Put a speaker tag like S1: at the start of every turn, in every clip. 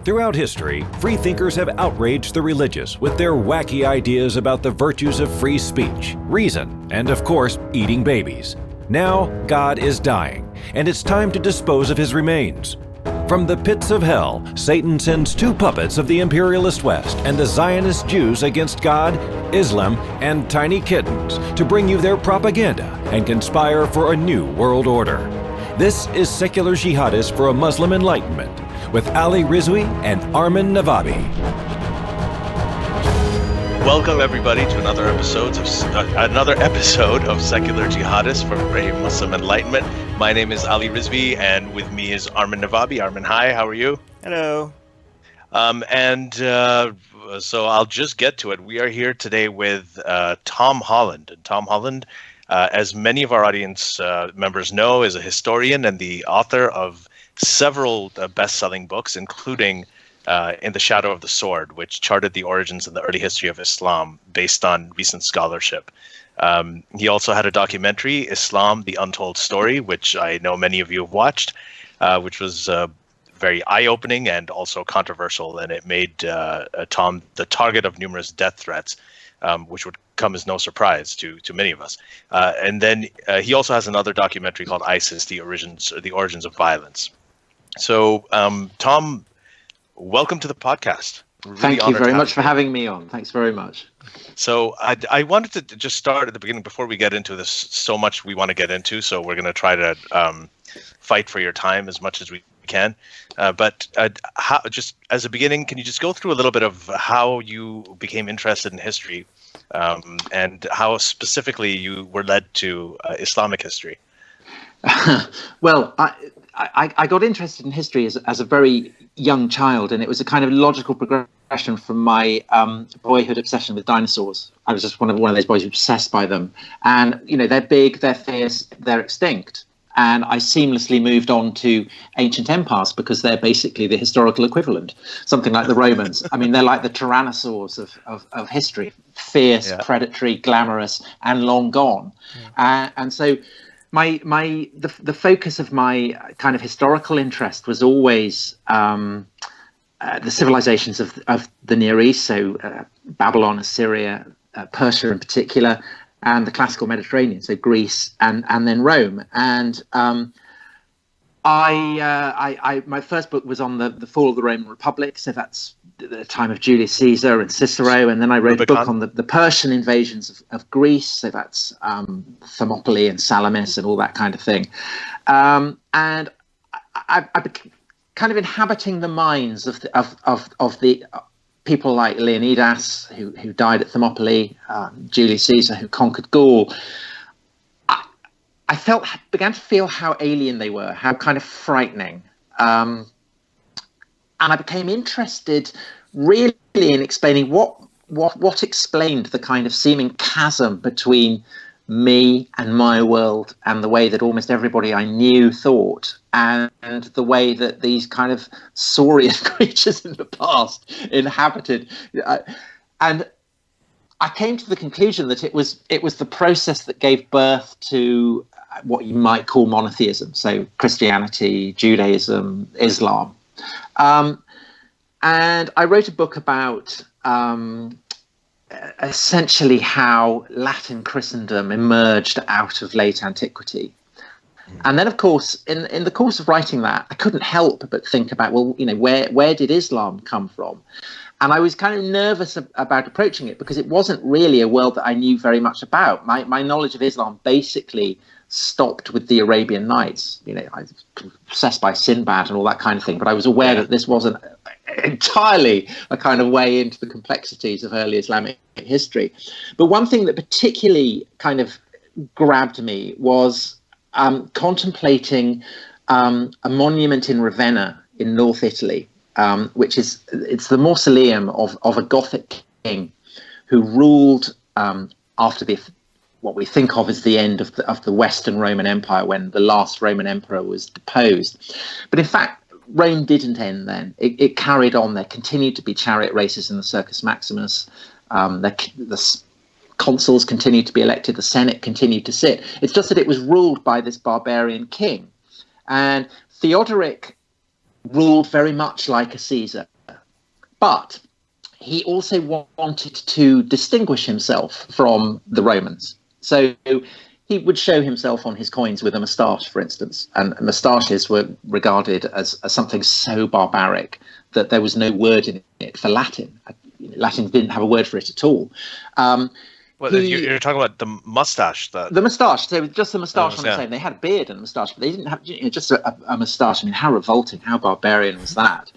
S1: Throughout history, free thinkers have outraged the religious with their wacky ideas about the virtues of free speech, reason, and of course, eating babies. Now, God is dying, and it's time to dispose of his remains. From the pits of hell, Satan sends two puppets of the imperialist West and the Zionist Jews against God, Islam, and tiny kittens to bring you their propaganda and conspire for a new world order. This is Secular Jihadists for a Muslim Enlightenment with Ali Rizvi and Armin Navabi.
S2: Welcome everybody to another episode of Secular Jihadists for a Muslim Enlightenment. My name is Ali Rizvi, and with me is Armin Navabi. Armin, hi, how are you?
S3: Hello.
S2: So I'll just get to it. We are here today with Tom Holland. And Tom Holland, as many of our audience members know, is a historian and the author of several best-selling books, including In the Shadow of the Sword, which charted the origins and the early history of Islam based on recent scholarship. He also had a documentary, Islam, the Untold Story, which I know many of you have watched, which was very eye-opening and also controversial, and it made Tom the target of numerous death threats, which would come as no surprise to many of us. And then he also has another documentary called ISIS, the Origins of Violence. So, Tom, welcome to the podcast.
S3: Really Thank you very much for having me on. Thanks very much.
S2: So I wanted to just start at the beginning before we get into this. So much we want to get into, so we're going to try to fight for your time as much as we can. But just as a beginning, can you just go through a little bit of how you became interested in history and how specifically you were led to Islamic history?
S3: Well, I got interested in history as a very young child, and it was a kind of logical progression from my boyhood obsession with dinosaurs. I was just one of those boys obsessed by them, and they're big, they're fierce, they're extinct, and I seamlessly moved on to ancient empires because they're basically the historical equivalent, something like the Romans. I mean, they're like the tyrannosaurs of history, fierce, predatory, glamorous, and long gone, and so. The focus of my kind of historical interest was always the civilizations of the Near East, so Babylon, Assyria, Persia in particular, and the classical Mediterranean, so Greece and then Rome. And my first book was on the fall of the Roman Republic, so that's the time of Julius Caesar and Cicero, and then I wrote a book on the Persian invasions of Greece, so that's Thermopylae and Salamis and all that kind of thing. And I became kind of inhabiting the minds of the people like Leonidas, who died at Thermopylae, Julius Caesar, who conquered Gaul. I began to feel how alien they were, how kind of frightening. And I became interested really in explaining what explained the kind of seeming chasm between me and my world and the way that almost everybody I knew thought, and the way that these kind of saurian creatures in the past inhabited. And I came to the conclusion that it was the process that gave birth to what you might call monotheism, so Christianity, Judaism, Islam. And I wrote a book about essentially how Latin Christendom emerged out of late antiquity. And then, of course, in the course of writing that, I couldn't help but think about, where did Islam come from? And I was kind of nervous about approaching it because it wasn't really a world that I knew very much about. My knowledge of Islam basically stopped with the Arabian Nights. I was obsessed by Sinbad and all that kind of thing, but I was aware that this wasn't entirely a kind of way into the complexities of early Islamic history. But one thing that particularly kind of grabbed me was contemplating a monument in Ravenna in North Italy, it's the mausoleum of a Gothic king who ruled after what we think of as the end of the Western Roman Empire, when the last Roman emperor was deposed. But in fact, Rome didn't end then. It carried on. There continued to be chariot races in the Circus Maximus. The consuls continued to be elected. The Senate continued to sit. It's just that it was ruled by this barbarian king. And Theodoric ruled very much like a Caesar. But he also wanted to distinguish himself from the Romans. So he would show himself on his coins with a moustache, for instance, and moustaches were regarded as something so barbaric that there was no word in it for Latin. Latin didn't have a word for it at all.
S2: You're talking about the mustache.
S3: The moustache. So just the moustache on the same. They had a beard and a moustache, but they didn't have just a moustache. I mean, how revolting, how barbarian was that?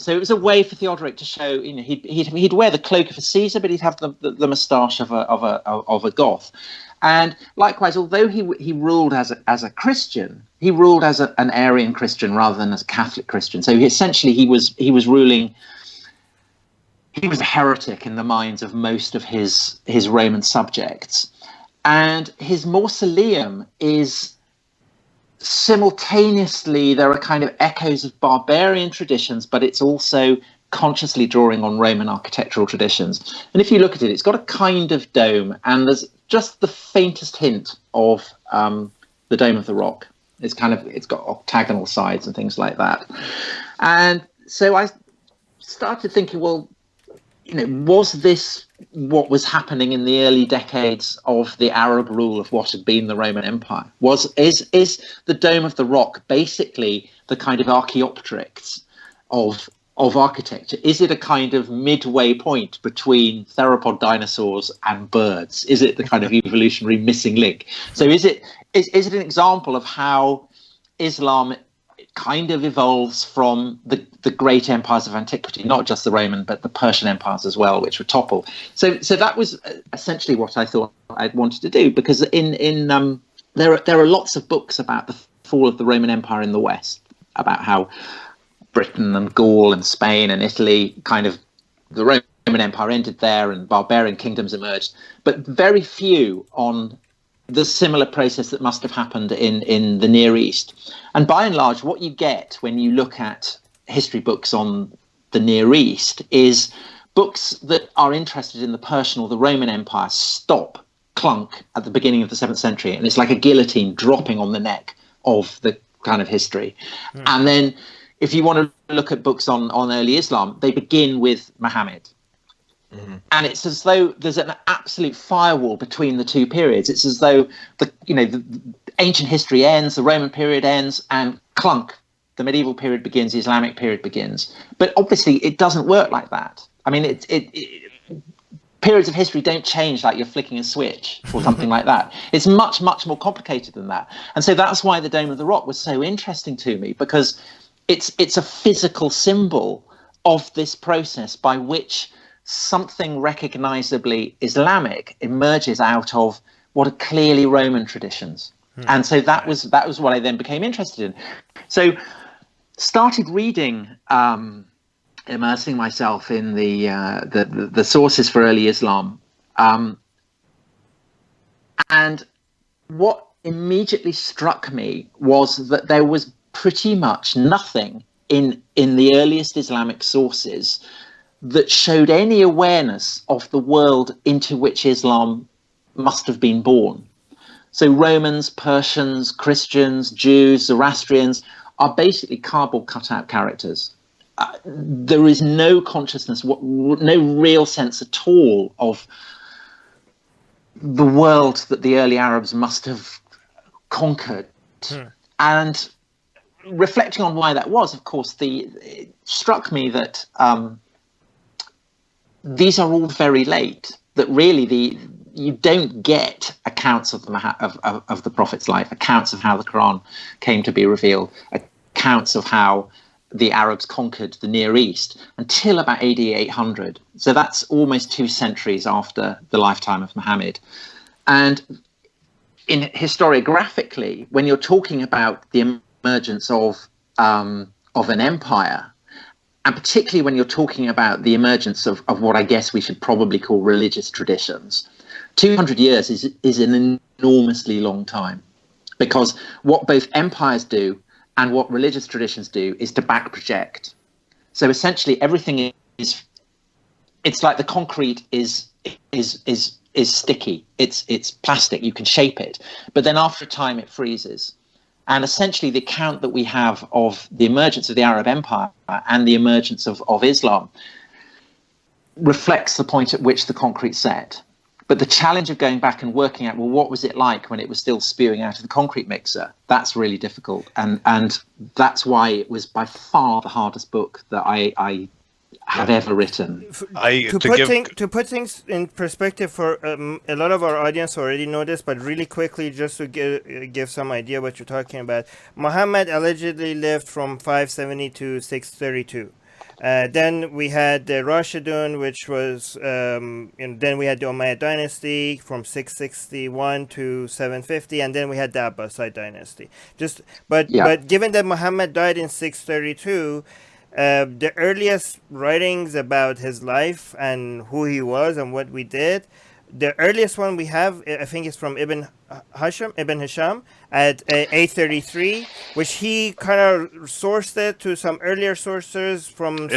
S3: So it was a way for Theodoric to show, he'd wear the cloak of a Caesar, but he'd have the moustache of a Goth. And likewise, although he ruled as a Christian, he ruled as an Arian Christian rather than as a Catholic Christian. So he was ruling. He was a heretic in the minds of most of his Roman subjects. And his mausoleum is simultaneously, there are kind of echoes of barbarian traditions, but it's also consciously drawing on Roman architectural traditions. And if you look at it, it's got a kind of dome, and there's just the faintest hint of the Dome of the Rock. It's got octagonal sides and things like that. And so I started thinking, well, was this what was happening in the early decades of the Arab rule of what had been the Roman Empire? Is the Dome of the Rock basically the kind of Archaeopteryx of architecture? Is it a kind of midway point between theropod dinosaurs and birds? Is it the kind of evolutionary missing link? So is it an example of how Islam kind of evolves from the great empires of antiquity, not just the Roman, but the Persian empires as well, which were toppled. So that was essentially what I thought I'd wanted to do, because there are lots of books about the fall of the Roman Empire in the West, about how Britain and Gaul and Spain and Italy, kind of the Roman Empire ended there and barbarian kingdoms emerged, but very few on the similar process that must have happened in the Near East. And by and large, what you get when you look at history books on the Near East is books that are interested in the Persian or the Roman Empire stop, clunk, at the beginning of the 7th century. And it's like a guillotine dropping on the neck of the kind of history. And then if you want to look at books on early Islam, they begin with Muhammad. And it's as though there's an absolute firewall between the two periods. It's as though the ancient history ends, the Roman period ends, and clunk, the medieval period begins, the Islamic period begins. But obviously, it doesn't work like that. I mean, periods of history don't change like you're flicking a switch or something like that. It's much, much more complicated than that. And so that's why the Dome of the Rock was so interesting to me, because it's a physical symbol of this process by which something recognizably Islamic emerges out of what are clearly Roman traditions. And so that was what I then became interested in. So started reading, immersing myself in the sources for early Islam. And what immediately struck me was that there was pretty much nothing in the earliest Islamic sources that showed any awareness of the world into which Islam must have been born. So Romans, Persians, Christians, Jews, Zoroastrians are basically cardboard cutout characters. There is no consciousness, no real sense at all of the world that the early Arabs must have conquered. And reflecting on why that was, of course, it struck me that these are all very late, that really you don't get accounts of the Prophet's life, accounts of how the Quran came to be revealed, accounts of how the Arabs conquered the Near East until about AD 800. So that's almost 2 centuries after the lifetime of Muhammad. And historiographically, when you're talking about the emergence of an empire, and particularly when you're talking about the emergence of what I guess we should probably call religious traditions, 200 years is an enormously long time, because what both empires do and what religious traditions do is to back project. So essentially everything it's like the concrete is sticky, it's plastic, you can shape it, but then after a time it freezes. And essentially the account that we have of the emergence of the Arab Empire and the emergence of Islam reflects the point at which the concrete's set. But the challenge of going back and working out, well, what was it like when it was still spewing out of the concrete mixer? That's really difficult. And that's why it was by far the hardest book that I have ever written.
S4: To put things in perspective, for a lot of our audience already know this, but really quickly, just to give some idea what you're talking about. Muhammad allegedly lived from 570 to 632. Then we had the Rashidun, which was, and then we had the Umayyad dynasty from 661 to 750, and then we had the Abbasid dynasty. But given that Muhammad died in 632, the earliest writings about his life and who he was and what we did, the earliest one we have, I think, is from Ibn Hisham at 833, which he kind of sourced it to some earlier sources from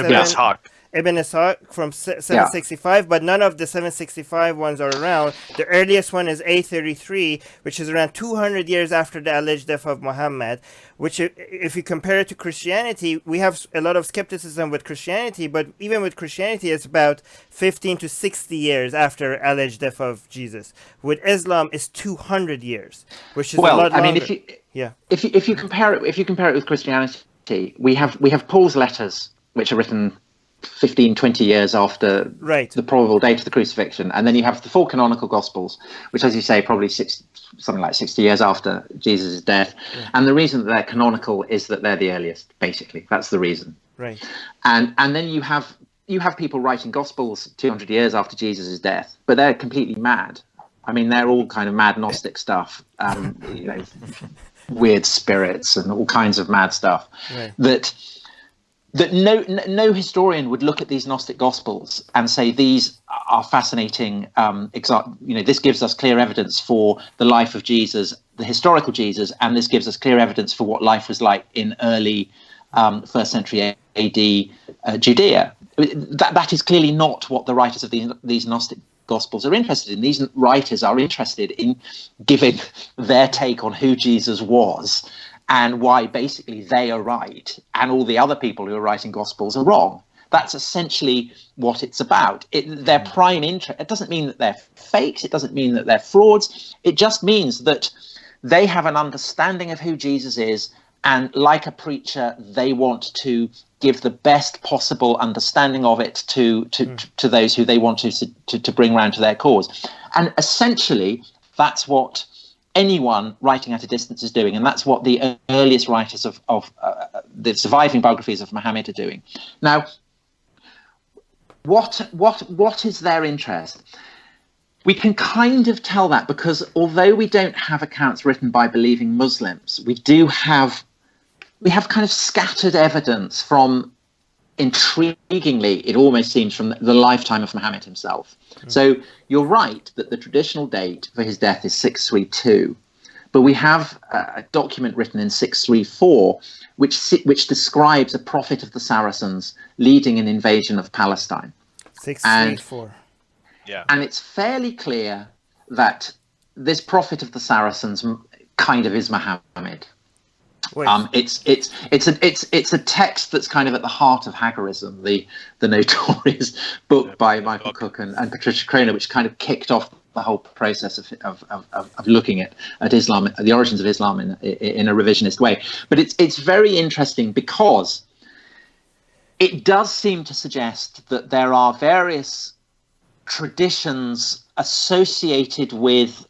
S4: Ibn Ishaq from 765, but none of the 765 ones are around. The earliest one is 833, which is around 200 years after the alleged death of Muhammad, which, if you compare it to Christianity, we have a lot of skepticism with Christianity, but even with Christianity, it's about 15 to 60 years after alleged death of Jesus. With Islam, it's 200 years, which is a lot longer.
S3: I mean, if you compare it with Christianity, we have Paul's letters, which are written 15, 20 years after the probable date of the crucifixion. And then you have the four canonical Gospels, which, as you say, probably something like 60 years after Jesus' death. Yeah. And the reason that they're canonical is that they're the earliest, basically. That's the reason.
S4: Right.
S3: And then you have people writing Gospels 200 years after Jesus' death, but they're completely mad. I mean, they're all kind of mad Gnostic stuff, weird spirits and all kinds of mad stuff that no historian would look at these Gnostic Gospels and say these are fascinating. This gives us clear evidence for the life of Jesus, the historical Jesus, and this gives us clear evidence for what life was like in early first century AD Judea. That is clearly not what the writers of these Gnostic Gospels are interested in. These writers are interested in giving their take on who Jesus was, and why basically they are right and all the other people who are writing Gospels are wrong. That's essentially what it's about. Their prime interest, it doesn't mean that they're fakes, it doesn't mean that they're frauds, it just means that they have an understanding of who Jesus is, and like a preacher, they want to give the best possible understanding of it to those who they want to bring round to their cause. And essentially, that's what anyone writing at a distance is doing, and that's what the earliest writers of the surviving biographies of Muhammad are doing. Now, what is their interest? We can kind of tell that because although we don't have accounts written by believing Muslims, we have kind of scattered evidence from, intriguingly, it almost seems, from the lifetime of Muhammad himself. So you're right that the traditional date for his death is 632, but we have a document written in 634 which describes a prophet of the Saracens leading an invasion of Palestine.
S4: 634.
S3: And it's fairly clear that this prophet of the Saracens kind of is Muhammad. It's a text that's kind of at the heart of Hagarism, the notorious book by Michael Cook and Patricia Kroner, which kind of kicked off the whole process of looking at Islam, the origins of Islam in a revisionist way. But it's very interesting because it does seem to suggest that there are various traditions associated with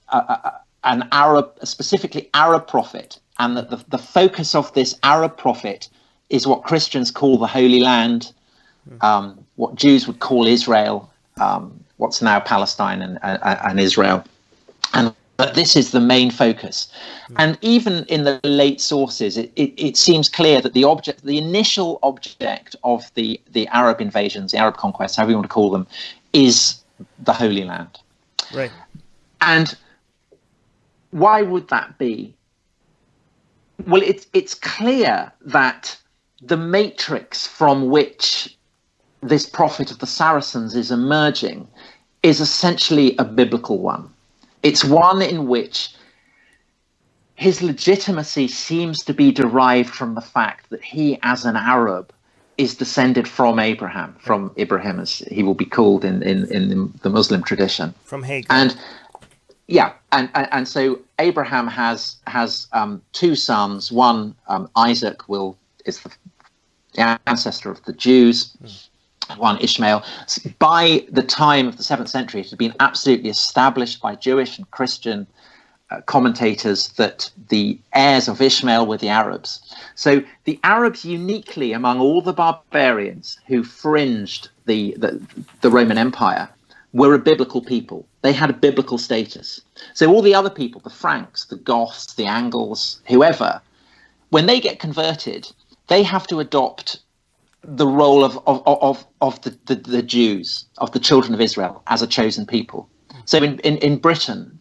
S3: an Arab, a specifically Arab prophet, and that the focus of this Arab prophet is what Christians call the Holy Land, what Jews would call Israel, what's now Palestine and Israel, and that this is the main focus. And even in the late sources, it seems clear that the initial object of the Arab invasions, the Arab conquests, however you want to call them, is the Holy Land.
S4: Right.
S3: And why would that be? Well, it's clear that the matrix from which this prophet of the Saracens is emerging is essentially a biblical one. It's one in which his legitimacy seems to be derived from the fact that he, as an Arab, is descended from Abraham, from Ibrahim, as he will be called in the Muslim tradition.
S4: From Hagar.
S3: And yeah, and so Abraham has two sons. One, Isaac, is the ancestor of the Jews. One, Ishmael. By the time of the 7th century, it had been absolutely established by Jewish and Christian commentators that the heirs of Ishmael were the Arabs. So the Arabs, uniquely among all the barbarians who fringed the Roman Empire, were a biblical people. They had a biblical status. So all the other people, the Franks, the Goths, the Angles, whoever, when they get converted, they have to adopt the role of the Jews, of the children of Israel, as a chosen people. So in Britain,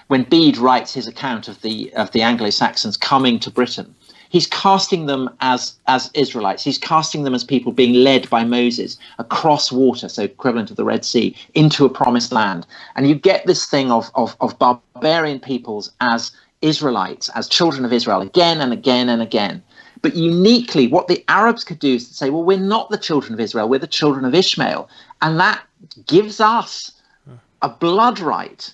S3: when Bede writes his account of the Anglo-Saxons coming to Britain, he's casting them as Israelites. He's casting them as people being led by Moses across water, so equivalent of the Red Sea, into a promised land. And you get this thing of barbarian peoples as Israelites, as children of Israel, again and again and again. But uniquely, what the Arabs could do is to say, well, we're not the children of Israel, we're the children of Ishmael. And that gives us a blood right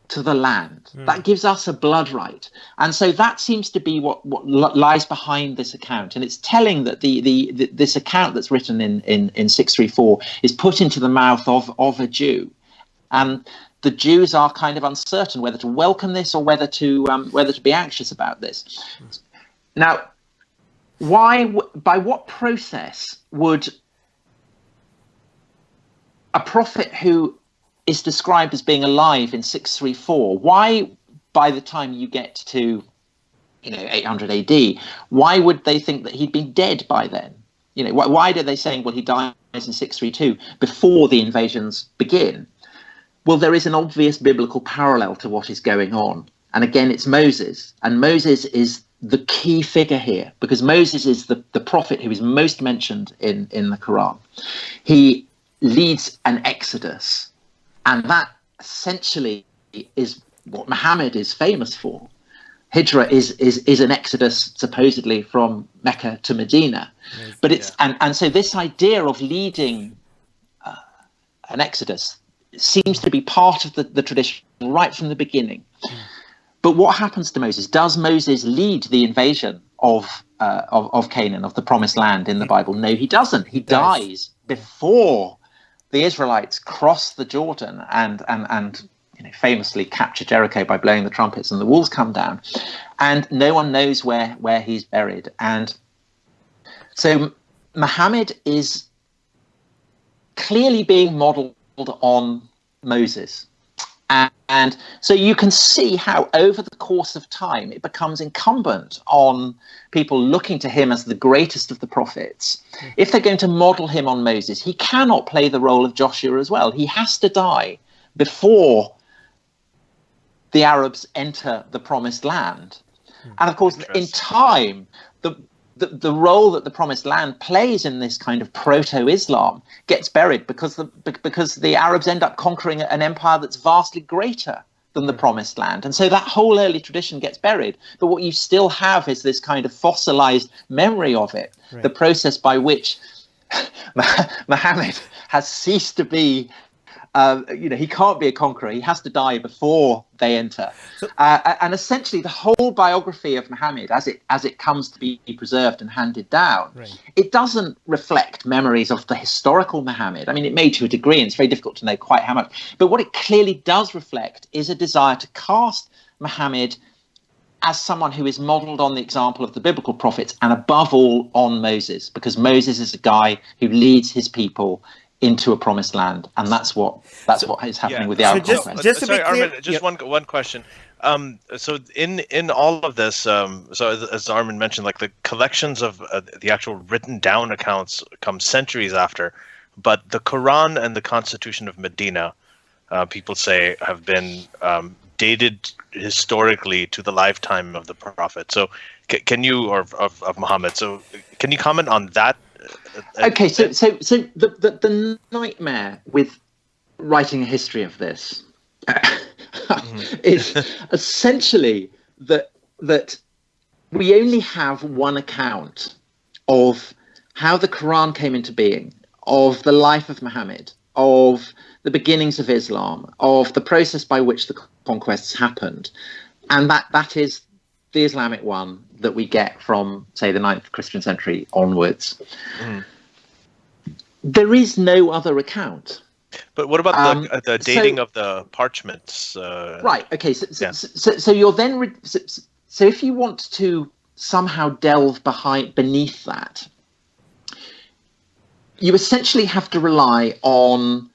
S3: to the land. That gives us a blood right. And so that seems to be what lies behind this account. And it's telling that this account that's written in 634 is put into the mouth of a Jew. And the Jews are kind of uncertain whether to welcome this or whether to be anxious about this. Now, by what process would a prophet who is described as being alive in 634, why by the time you get to 800 AD, why would they think that he'd been dead by then? Why are they saying, well, he dies in 632 before the invasions begin? Well, there is an obvious biblical parallel to what is going on. And again, it's Moses. And Moses is the key figure here, because Moses is the prophet who is most mentioned in the Quran. He leads an exodus, and that essentially is what Muhammad is famous for. Hijrah is an exodus supposedly from Mecca to Medina. But it's and so this idea of leading an exodus seems to be part of the tradition right from the beginning. But what happens to Moses? Does Moses lead the invasion of Canaan, of the Promised Land in the Bible? No, he doesn't. He dies before the Israelites cross the Jordan and famously capture Jericho by blowing the trumpets and the walls come down. And no one knows where he's buried. And so Muhammad is clearly being modeled on Moses. And so you can see how over the course of time it becomes incumbent on people looking to him as the greatest of the prophets. If they're going to model him on Moses, he cannot play the role of Joshua as well. He has to die before the Arabs enter the Promised Land. And of course, in time, the role that the Promised Land plays in this kind of proto-Islam gets buried because the Arabs end up conquering an empire that's vastly greater than the Promised Land. And so that whole early tradition gets buried. But what you still have is this kind of fossilized memory of it, the process by which Muhammad has ceased to be he can't be a conqueror. He has to die before they enter. And essentially, the whole biography of Muhammad, as it comes to be preserved and handed down, it doesn't reflect memories of the historical Muhammad. I mean, it may to a degree, and it's very difficult to know quite how much. But what it clearly does reflect is a desire to cast Muhammad as someone who is modelled on the example of the biblical prophets, and above all on Moses, because Moses is a guy who leads his people into a promised land, and that's what is happening with the Arab conquest.
S2: Just to be clear, Armin, just one question. So in all of this, so as Armin mentioned, like the collections of the actual written down accounts come centuries after, but the Quran and the Constitution of Medina, people say, have been dated historically to the lifetime of the Prophet. So can you, or of Muhammad? So can you comment on that?
S3: Okay, so the nightmare with writing a history of this is essentially that we only have one account of how the Quran came into being, of the life of Muhammad, of the beginnings of Islam, of the process by which the conquests happened. And that is the Islamic one that we get from, say, the 9th Christian century onwards. Mm. There is no other account.
S2: But what about the dating of the parchments?
S3: Right. Okay. So you're then so if you want to somehow delve beneath that, you essentially have to rely on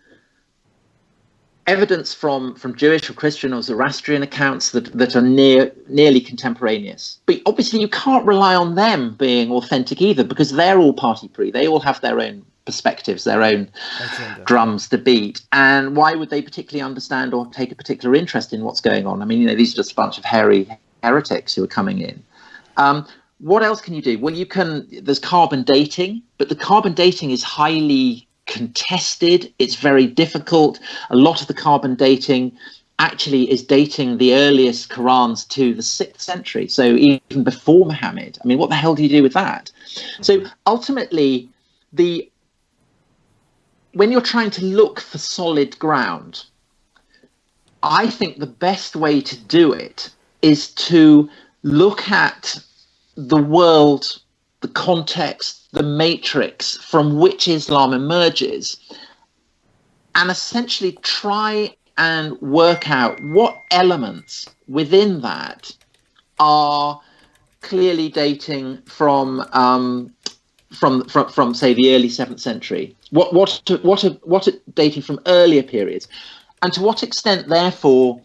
S3: evidence from Jewish or Christian or Zoroastrian accounts that are nearly contemporaneous. But obviously you can't rely on them being authentic either, because they're all party pre. They all have their own perspectives, their own drums to beat. And why would they particularly understand or take a particular interest in what's going on? I mean, these are just a bunch of hairy heretics who are coming in. What else can you do? Well, there's carbon dating, but the carbon dating is highly contested. It's very difficult. A lot of the carbon dating actually is dating the earliest Qurans to the 6th century. So even before Muhammad. I mean, what the hell do you do with that? So ultimately, when you're trying to look for solid ground, I think the best way to do it is to look at the world, the context, the matrix from which Islam emerges, and essentially try and work out what elements within that are clearly dating from say the early 7th century. What are dating from earlier periods, and to what extent, therefore,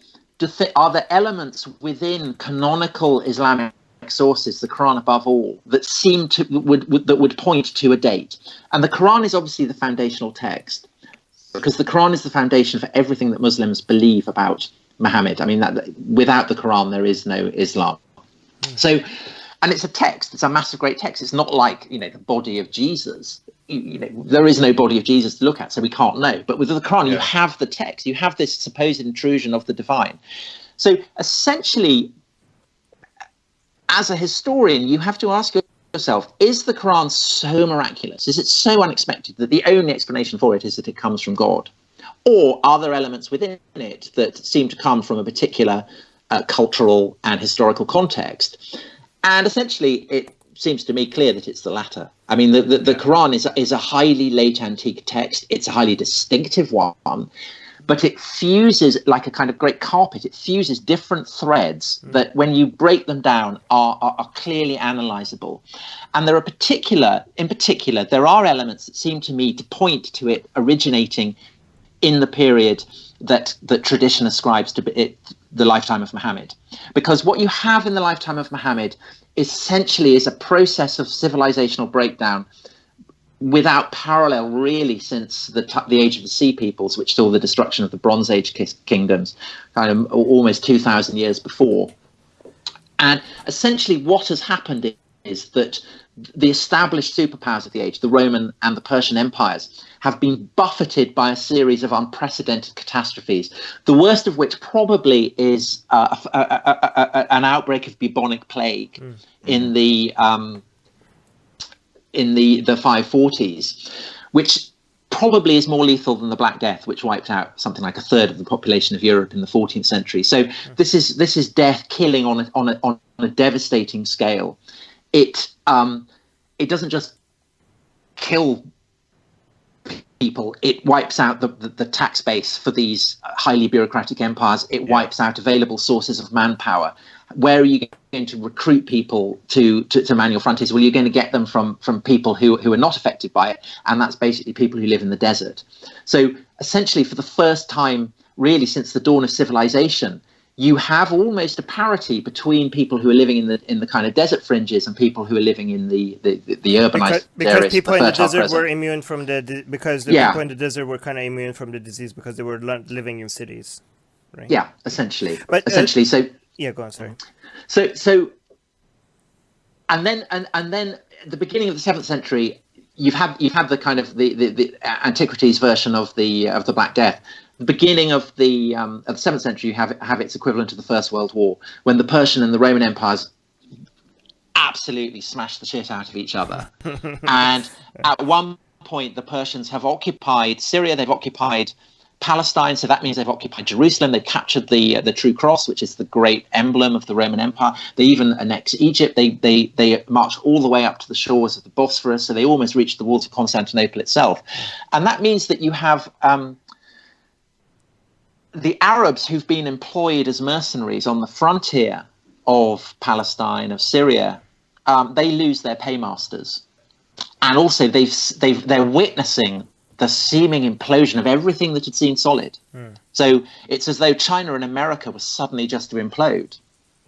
S3: are there elements within canonical Islamic sources, the Quran above all, that would point to a date? And the Quran is obviously the foundational text, because the Quran is the foundation for everything that Muslims believe about Muhammad. I mean, that without the Quran there is no Islam. So, and it's a text. It's a massive, great text. It's not like the body of Jesus. There is no body of Jesus to look at, so we can't know. But with the Quran, you have the text. You have this supposed intrusion of the divine. So essentially, as a historian, you have to ask yourself, is the Quran so miraculous? Is it so unexpected that the only explanation for it is that it comes from God? Or are there elements within it that seem to come from a particular cultural and historical context? And essentially, it seems to me clear that it's the latter. I mean, the Quran is a highly late antique text. It's a highly distinctive one. But it fuses, like a kind of great carpet, it fuses different threads that, when you break them down, are clearly analyzable. And there are in particular, there are elements that seem to me to point to it originating in the period that tradition ascribes to it, the lifetime of Muhammad. Because what you have in the lifetime of Muhammad essentially is a process of civilizational breakdown without parallel, really, since the age of the Sea Peoples, which saw the destruction of the Bronze Age kingdoms, kind of almost 2,000 years before. And essentially what has happened is that the established superpowers of the age, the Roman and the Persian empires, have been buffeted by a series of unprecedented catastrophes, the worst of which probably is an outbreak of bubonic plague in the 540s, which probably is more lethal than the Black Death, which wiped out something like a third of the population of Europe in the 14th century. So this is death, killing on a devastating scale. It doesn't just kill people, it wipes out the tax base for these highly bureaucratic empires. It wipes out available sources of manpower. Where are you going to recruit people to man your frontiers? Well, you're going to get them from people who are not affected by it, and that's basically people who live in the desert. So essentially, for the first time, really, since the dawn of civilization, you have almost a parity between people who are living in the kind of desert fringes and people who are living in the urbanized
S4: because
S3: areas.
S4: People in the desert were immune from people in the desert were kind of immune from the disease because they were living in cities, right? Yeah,
S3: essentially.
S4: So yeah, go on. Sorry.
S3: So, and then at the beginning of the 7th century, you've had the kind of the antiquities version of the Black Death. The beginning of the 7th century, you have its equivalent to the First World War, when the Persian and the Roman empires absolutely smash the shit out of each other. And at one point, the Persians have occupied Syria, they've occupied Palestine, so that means they've occupied Jerusalem, they've captured the True Cross, which is the great emblem of the Roman Empire. They even annex Egypt, they march all the way up to the shores of the Bosphorus, so they almost reach the walls of Constantinople itself. And that means that you have the Arabs who've been employed as mercenaries on the frontier of Palestine, of Syria, they lose their paymasters. And also they're witnessing the seeming implosion of everything that had seemed solid. So it's as though China and America were suddenly just to implode.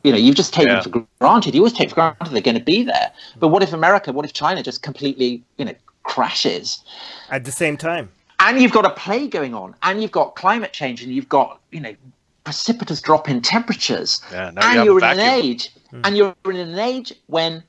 S3: You've just taken for granted. You always take for granted they're going to be there. But what if China just completely, crashes?
S4: At the same time.
S3: And you've got a plague going on, and you've got climate change, and you've got, precipitous drop in temperatures. And you're in an age when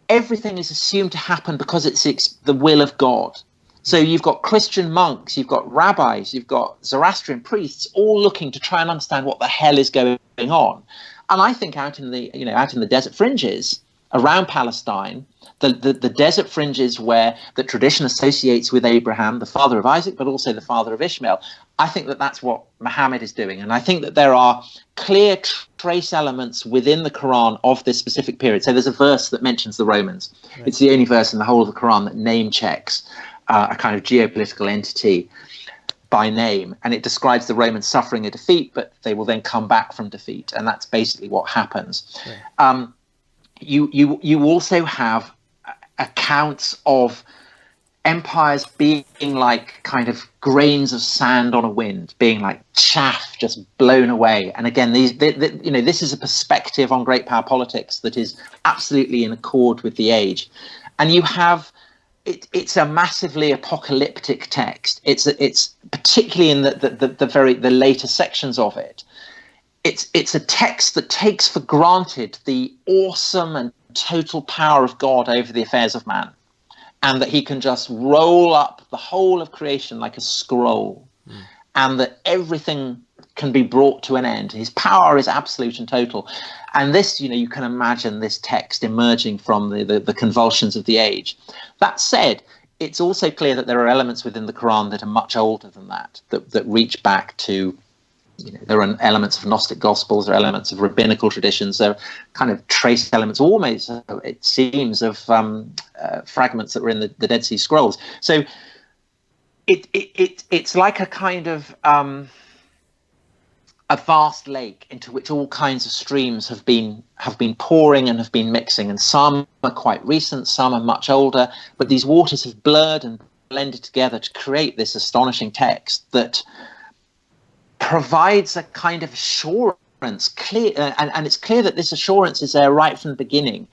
S3: everything is assumed to happen because it's the will of God. So you've got Christian monks, you've got rabbis, you've got Zoroastrian priests, all looking to try and understand what the hell is going on. And I think out in the desert fringes around Palestine, the desert fringes where the tradition associates with Abraham, the father of Isaac, but also the father of Ishmael, I think that that's what Muhammad is doing. And I think that there are clear trace elements within the Quran of this specific period. So there's a verse that mentions the Romans. Right. It's the only verse in the whole of the Quran that name checks a kind of geopolitical entity by name, and it describes the Romans suffering a defeat, but they will then come back from defeat, and that's basically what happens. Right. You also have accounts of empires being like kind of grains of sand on a wind, being like chaff just blown away. And again, this is a perspective on great power politics that is absolutely in accord with the age. And you have it's a massively apocalyptic text. It's particularly in the later sections of it. It's a text that takes for granted the awesome and total power of God over the affairs of man, and that he can just roll up the whole of creation like a scroll, and that everything can be brought to an end. His power is absolute and total. And this, you can imagine this text emerging from the convulsions of the age. That said, it's also clear that there are elements within the Quran that are much older than that reach back to, there are elements of Gnostic Gospels, there are elements of rabbinical traditions, there are kind of trace elements, almost, it seems, of fragments that were in the Dead Sea Scrolls. So it's like a kind of a vast lake into which all kinds of streams have been pouring and have been mixing, and some are quite recent, some are much older, but these waters have blurred and blended together to create this astonishing text that provides a kind of assurance, clear, and it's clear that this assurance is there right from the beginning,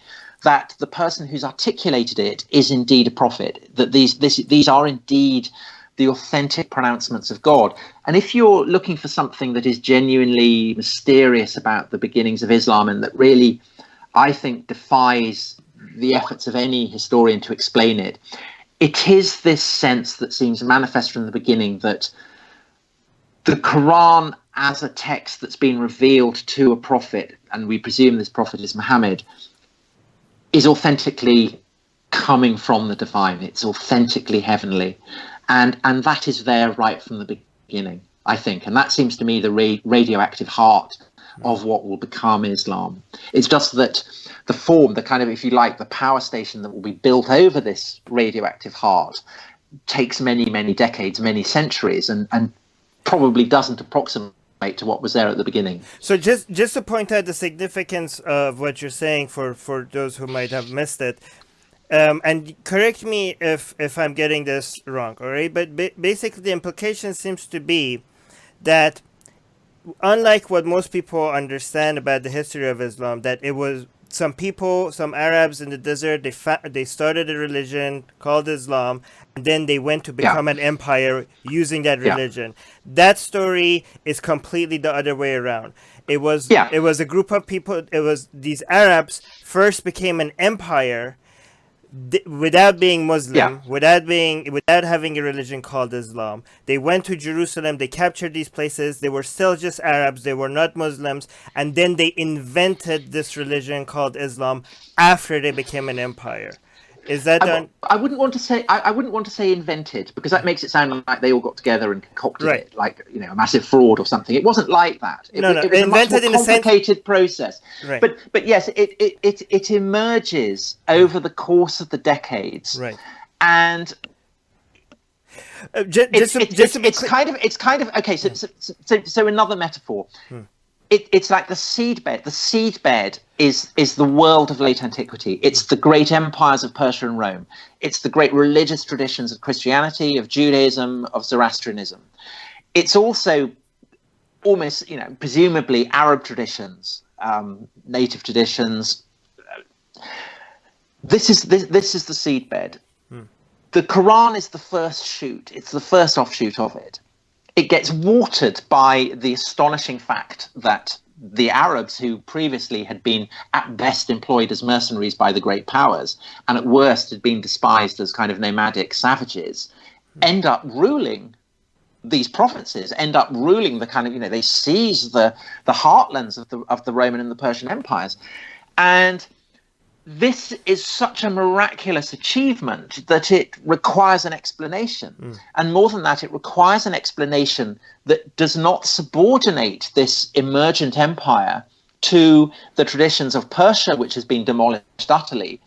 S3: that the person who's articulated it is indeed a prophet, that these are indeed the authentic pronouncements of God. And if you're looking for something that is genuinely mysterious about the beginnings of Islam, and that really, I think, defies the efforts of any historian to explain it, it is this sense that seems manifest from the beginning, that the Quran as a text that's been revealed to a prophet, and we presume this prophet is Muhammad, is authentically coming from the divine. It's authentically heavenly. And that is there right from the beginning, I think. And that seems to me the radioactive heart of what will become Islam. It's just that the form, the kind of, if you like, the power station that will be built over this radioactive heart takes many, many decades, many centuries, and probably doesn't approximate to what was there at the beginning.
S4: So just to point out the significance of what you're saying for those who might have missed it, and correct me if I'm getting this wrong, all right? But basically the implication seems to be that, unlike what most people understand about the history of Islam, that it was some people, some Arabs in the desert, they started a religion called Islam, and then they went to become an empire using that religion. That story is completely the other way around. It was a group of people, it was these Arabs first became an empire, without being Muslim, without having a religion called Islam. They went to Jerusalem, they captured these places, they were still just Arabs, they were not Muslims, and then they invented this religion called Islam after they became an empire. Is that done?
S3: I wouldn't want to say I wouldn't want to say invented, because that makes it sound like they all got together and concocted it, like, you know, a massive fraud or something. It wasn't like that. It was a much more complicated process.
S4: Right.
S3: But yes, it emerges over the course of the decades.
S4: Right.
S3: And it's kind of okay. So another metaphor. It's like the seedbed. The seedbed is the world of late antiquity. It's the great empires of Persia and Rome. It's the great religious traditions of Christianity, of Judaism, of Zoroastrianism. It's also almost, you know, presumably Arab traditions, native traditions. This is the seedbed. The Quran is the first shoot. It's the first offshoot of it. It gets watered by the astonishing fact that the Arabs, who previously had been at best employed as mercenaries by the great powers, and at worst had been despised as kind of nomadic savages, end up ruling these provinces, end up ruling the kind of, you know, they seize the heartlands of the Roman and the Persian empires. And this is such a miraculous achievement that it requires an explanation. And more than that, it requires an explanation that does not subordinate this emergent empire to the traditions of Persia, which has been demolished utterly,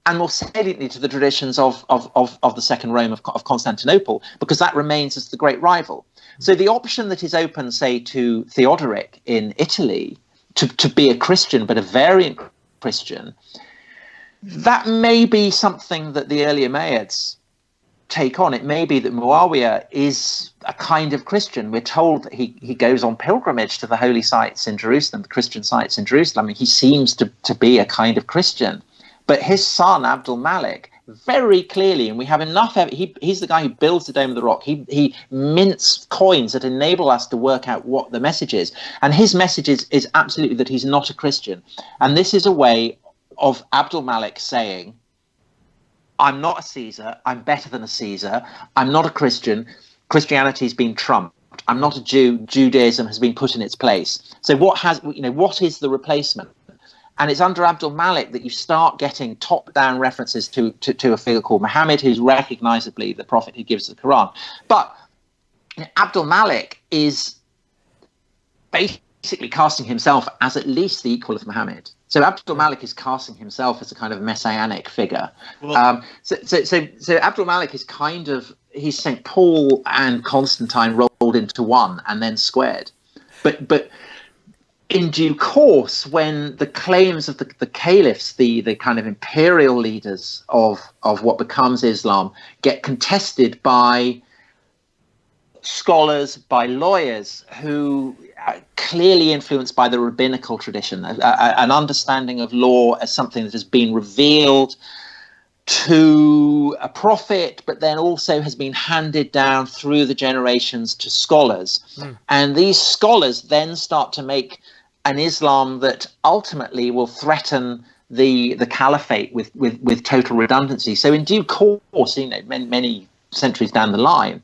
S3: and more saliently to the traditions of the Second Rome of Constantinople, because that remains as the great rival. So the option that is open, say, to Theodoric in Italy, to be a Christian, but a variant Christian, that may be something that the early Umayyads take on. It may be that Muawiyah is a kind of Christian. We're told that he goes on pilgrimage to the holy sites in Jerusalem, the Christian sites in Jerusalem. I mean, he seems to be a kind of Christian. But his son, Abdul Malik, very clearly, and we have enough he's the guy who builds the Dome of the Rock. He mints coins that enable us to work out what the message is. And his message is absolutely that he's not a Christian. And this is a way of Abdul Malik saying, I'm not a Caesar, I'm better than a Caesar, I'm not a Christian, Christianity's been trumped, I'm not a Jew, Judaism has been put in its place. So what is the replacement? And it's under Abdul Malik that you start getting top-down references to a figure called Muhammad, who's recognizably the prophet who gives the Quran. But Abdul Malik is basically casting himself as at least the equal of Muhammad. So Abdul Malik is casting himself as a kind of messianic figure. Well, so Abdul Malik is he's St. Paul and Constantine rolled into one and then squared. But in due course, when the claims of the caliphs, the kind of imperial leaders of what becomes Islam, get contested by scholars, by lawyers who are clearly influenced by the rabbinical tradition, an understanding of law as something that has been revealed to a prophet, but then also has been handed down through the generations to scholars. And these scholars then start to make an Islam that ultimately will threaten the caliphate with total redundancy. So in due course, many centuries down the line,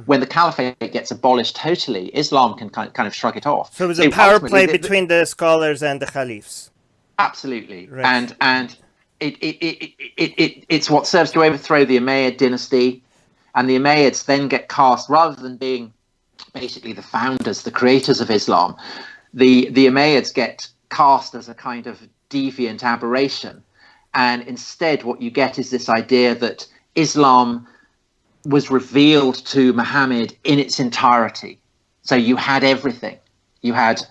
S3: when the caliphate gets abolished totally, Islam can kind of shrug it off.
S4: So it was a power play between the scholars and the caliphs.
S3: Absolutely,
S4: right.
S3: and it's what serves to overthrow the Umayyad dynasty, and the Umayyads then get cast, rather than being basically the founders, the creators of Islam, the Umayyads get cast as a kind of deviant aberration, and instead what you get is this idea that Islam was revealed to Muhammad in its entirety. So you had everything. You had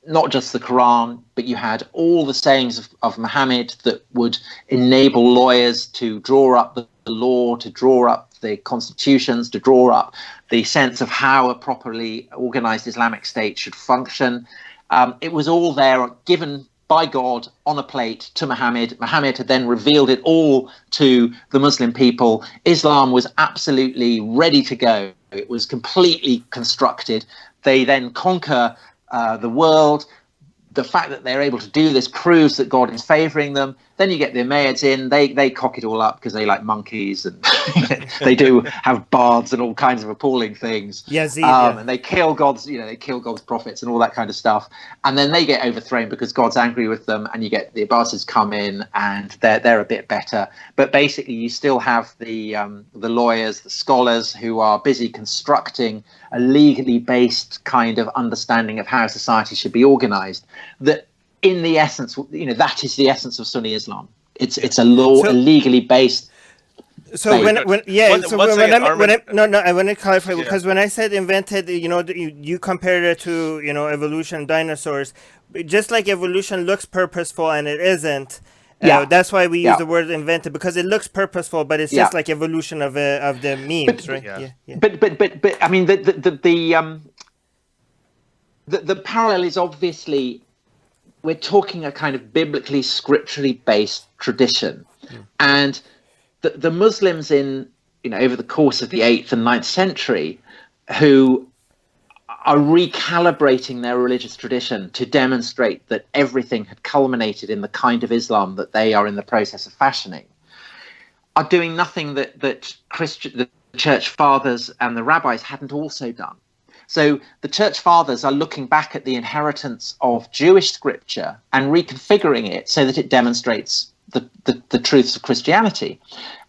S3: not just the Quran, but you had all the sayings of Muhammad that would enable lawyers to draw up the law, to draw up the constitutions, to draw up the sense of how a properly organized Islamic state should function. It was all there, given by God on a plate to Muhammad. Muhammad had then revealed it all to the Muslim people. Islam was absolutely ready to go. It was completely constructed. They then conquer the world. The fact that they're able to do this proves that God is favoring them. Then you get the Umayyads in. They cock it all up because they like monkeys, and they do have baths and all kinds of appalling things. And they kill God's, they kill God's prophets and all that kind of stuff. And then they get overthrown because God's angry with them. And you get the Abbasids come in, and they're a bit better. But basically, you still have the lawyers, the scholars who are busy constructing a legally based kind of understanding of how society should be organized. That, in the essence, that is the essence of Sunni Islam. It's a legally based.
S4: So I want to clarify, because when I said invented, you compared it to evolution, dinosaurs. Just like evolution looks purposeful and it isn't. That's why we use the word invented, because it looks purposeful, but it's just like evolution of the memes, right?
S3: But I mean the parallel is obviously, we're talking a kind of biblically, scripturally based tradition, and the Muslims in over the course of the 8th and 9th century, who are recalibrating their religious tradition to demonstrate that everything had culminated in the kind of Islam that they are in the process of fashioning, are doing nothing that the church fathers and the rabbis hadn't also done. So the church fathers are looking back at the inheritance of Jewish scripture and reconfiguring it so that it demonstrates the truths of Christianity.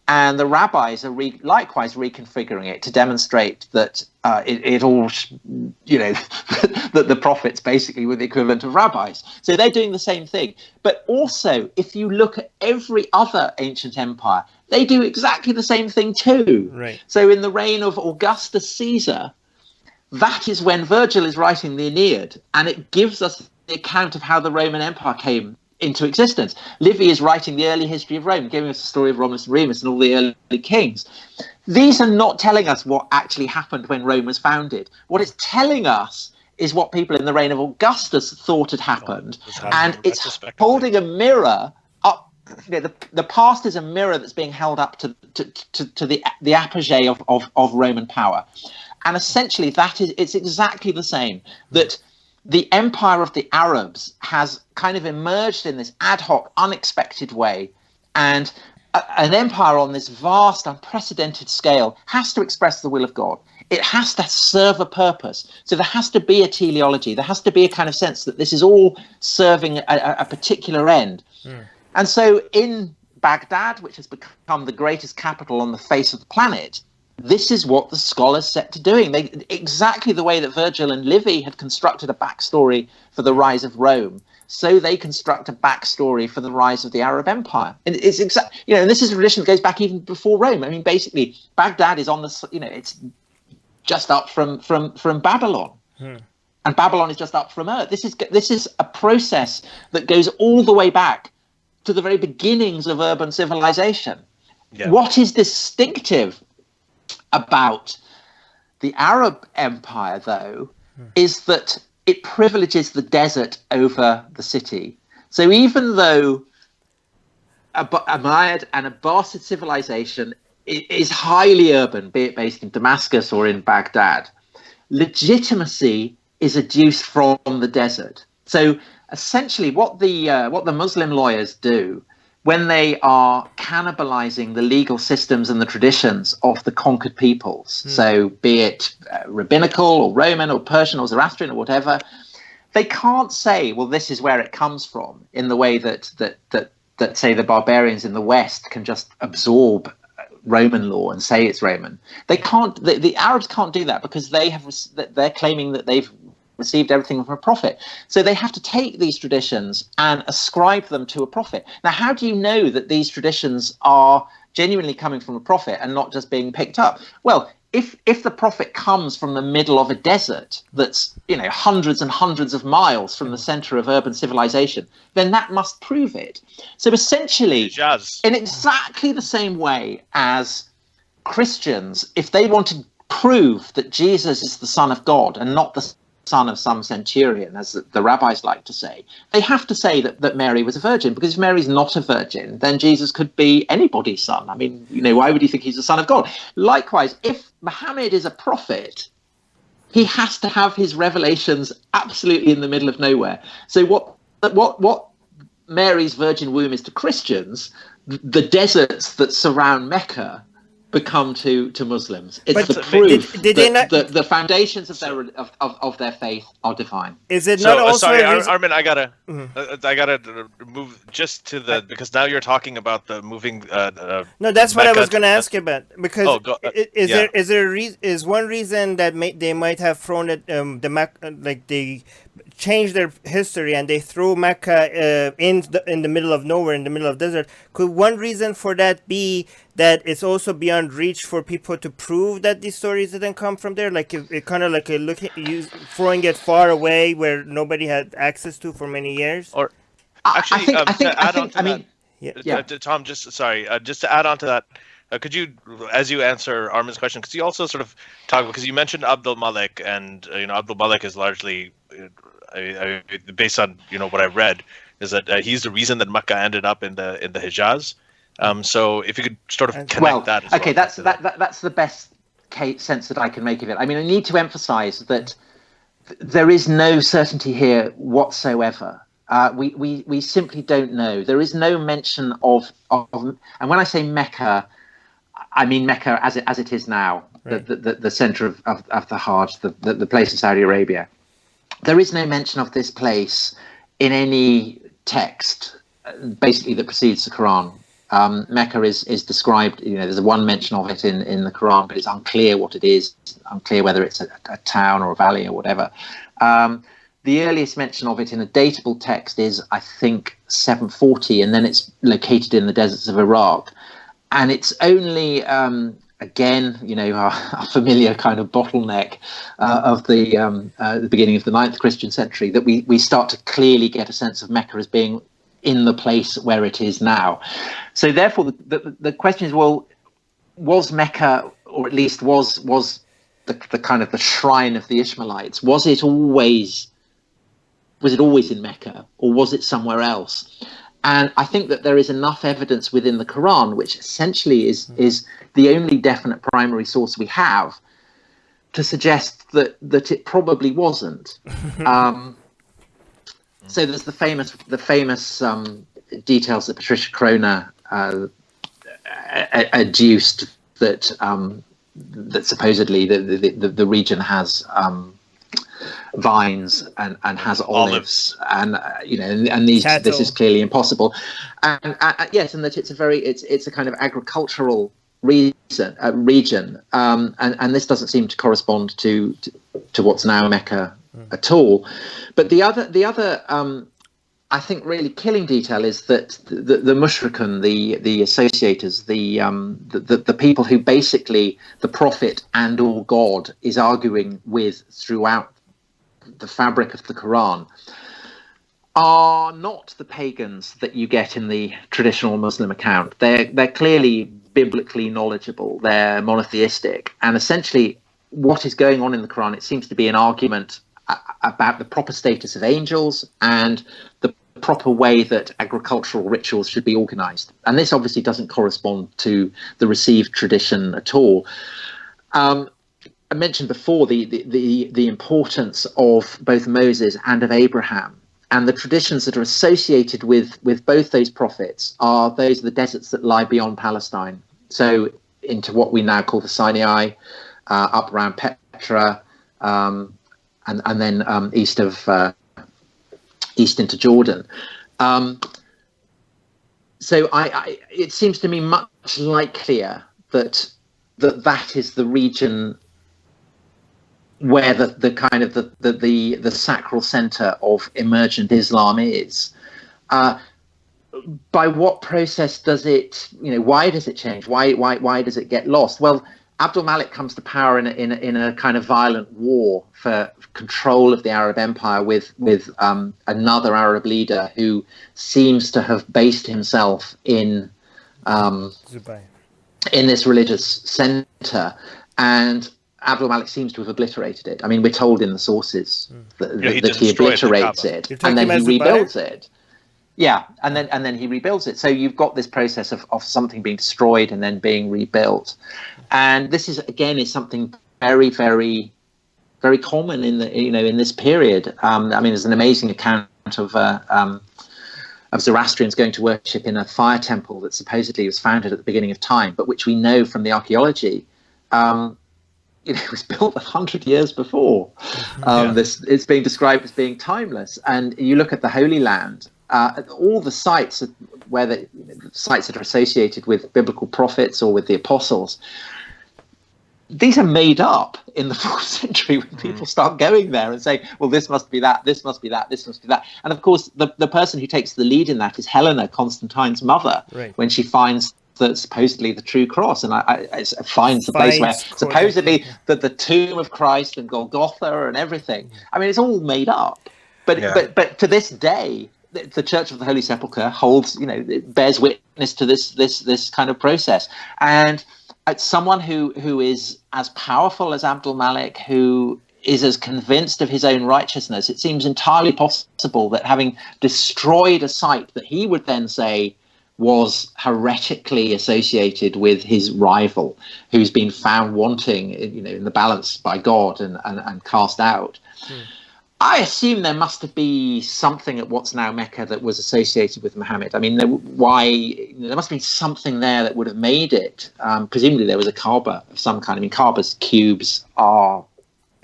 S3: And the rabbis are likewise reconfiguring it to demonstrate that it all, that the prophets basically were the equivalent of rabbis. So they're doing the same thing. But also, if you look at every other ancient empire, they do exactly the same thing too.
S4: Right.
S3: So in the reign of Augustus Caesar, that is when Virgil is writing the Aeneid, and it gives us the account of how the Roman Empire came into existence. Livy is writing the early history of Rome, giving us the story of Romulus and Remus and all the early kings. These are not telling us what actually happened when Rome was founded. What it's telling us is what people in the reign of Augustus thought had happened, and it's holding a mirror up. The past is a mirror that's being held up to the apogee of Roman power. And essentially, it's exactly the same, that the empire of the Arabs has kind of emerged in this ad hoc, unexpected way. And an empire on this vast, unprecedented scale has to express the will of God. It has to serve a purpose. So there has to be a teleology. There has to be a kind of sense that this is all serving a particular end. And so in Baghdad, which has become the greatest capital on the face of the planet, this is what the scholars set to doing. Exactly the way that Virgil and Livy had constructed a backstory for the rise of Rome, so they construct a backstory for the rise of the Arab Empire. And it's and this is a tradition that goes back even before Rome. I mean, basically, Baghdad is on the, it's just up from Babylon, and Babylon is just up from Ur. This is a process that goes all the way back to the very beginnings of urban civilization. Yeah. What is distinctive about the Arab Empire, though, is that it privileges the desert over the city. So even though Umayyad and Abbasid civilization is highly urban, be it based in Damascus or in Baghdad, legitimacy is adduced from the desert. So essentially what the Muslim lawyers do when they are cannibalizing the legal systems and the traditions of the conquered peoples, so be it rabbinical or Roman or Persian or Zoroastrian or whatever, they can't say, well, this is where it comes from, in the way that say the barbarians in the West can just absorb Roman law and say it's Roman. They can't. The Arabs can't do that because they're claiming that they've received everything from a prophet. So they have to take these traditions and ascribe them to a prophet. Now, how do you know that these traditions are genuinely coming from a prophet and not just being picked up? Well, if the prophet comes from the middle of a desert that's, hundreds and hundreds of miles from the center of urban civilization, then that must prove it. So essentially, in exactly the same way as Christians, if they want to prove that Jesus is the Son of God and not the son of some centurion, as the rabbis like to say, they have to say that Mary was a virgin, because if Mary's not a virgin, then Jesus could be anybody's son. I mean, why would you think he's the son of God? Likewise, if Muhammad is a prophet, he has to have his revelations absolutely in the middle of nowhere. So what Mary's virgin womb is to Christians, the deserts that surround Mecca become to Muslims. It's the proof that the foundations of their faith are divine.
S4: Is it not also?
S2: Sorry, Armin, I gotta move just to the because now you're talking about the moving.
S4: No, that's what I was going to ask you about, because is one reason that they might have thrown it they changed their history and they threw Mecca in the middle of nowhere, in the middle of desert. Could one reason for that be that it's also beyond reach for people to prove that these stories didn't come from there? Like it kind of like throwing it far away where nobody had access to for many years? Or
S2: actually, Tom, just to add on to that, could you, as you answer Armin's question, could you also sort of talk, because you mentioned Abdul Malik, and Abdul Malik is largely based on what I've read, is that he's the reason that Mecca ended up in the Hijaz. So if you could sort of connect that.
S3: Okay, that's the best sense that I can make of it. I mean, I need to emphasize that there is no certainty here whatsoever. We simply don't know. There is no mention of, and when I say Mecca, I mean Mecca as it is now, right. the center of the Hajj, the place in Saudi Arabia. There is no mention of this place in any text, basically, that precedes the Quran. Mecca is described, there's one mention of it in the Quran, but it's unclear what it is, unclear whether it's a town or a valley or whatever. The earliest mention of it in a datable text is, I think, 740, and then it's located in the deserts of Iraq. And it's only, again, our familiar kind of bottleneck of the beginning of the 9th Christian century, that we start to clearly get a sense of Mecca as being in the place where it is now. So therefore, the question is, well, was Mecca, or at least was the kind of the shrine of the Ishmaelites, was it always in Mecca, or was it somewhere else? And I think that there is enough evidence within the Quran, which essentially is the only definite primary source we have, to suggest that it probably wasn't. So there's the famous details that Patricia Kroner adduced that supposedly the region has vines and has olives, and this is clearly impossible, and yes, and that it's a kind of agricultural region, and this doesn't seem to correspond to what's now Mecca at all. But the other I think really killing detail is that the mushrikun, the associators, the people who basically the prophet and or God is arguing with throughout the fabric of the Quran, are not the pagans that you get in the traditional Muslim account. They're clearly biblically knowledgeable. They're monotheistic, and essentially what is going on in the Quran, it seems to be an argument about the proper status of angels and the proper way that agricultural rituals should be organized. And this obviously doesn't correspond to the received tradition at all. I mentioned before the importance of both Moses and of Abraham, and the traditions that are associated with both those prophets are those of the deserts that lie beyond Palestine. So into what we now call the Sinai, up around Petra, and then east into Jordan. So it seems to me much likelier that is the region where the kind of the sacral center of emergent Islam is. By what process does it? Why does it change? Why does it get lost? Well, Abdul Malik comes to power in a kind of violent war for control of the Arab Empire with another Arab leader who seems to have based himself in this religious center, and Abdul Malik seems to have obliterated it. I mean, we're told in the sources that he obliterates it and then he rebuilds it. Yeah, and then he rebuilds it. So you've got this process of something being destroyed and then being rebuilt, and this is something very, very, very common in this period. I mean, there's an amazing account of Zoroastrians going to worship in a fire temple that supposedly was founded at the beginning of time, but which we know from the archaeology, it was built 100 years before. It's being described as being timeless. And you look at the Holy Land, all the sites where the sites that are associated with biblical prophets or with the apostles, these are made up in the 4th century when people start going there and saying, well, this must be that, this must be that, this must be that. And of course, the person who takes the lead in that is Helena, Constantine's mother, when she finds supposedly the true cross, and I finds the place where supposedly the tomb of Christ and Golgotha and everything. I mean, it's all made up. But to this day, the Church of the Holy Sepulchre holds, it bears witness to this kind of process. And someone who is as powerful as Abdul Malik, who is as convinced of his own righteousness, it seems entirely possible that having destroyed a site that he would then say was heretically associated with his rival, who's been found wanting, in the balance by God and cast out. I assume there must have been something at what's now Mecca that was associated with Muhammad. I mean, there must have been something there that would have made it. Presumably, there was a Kaaba of some kind. I mean, Kaaba's cubes are,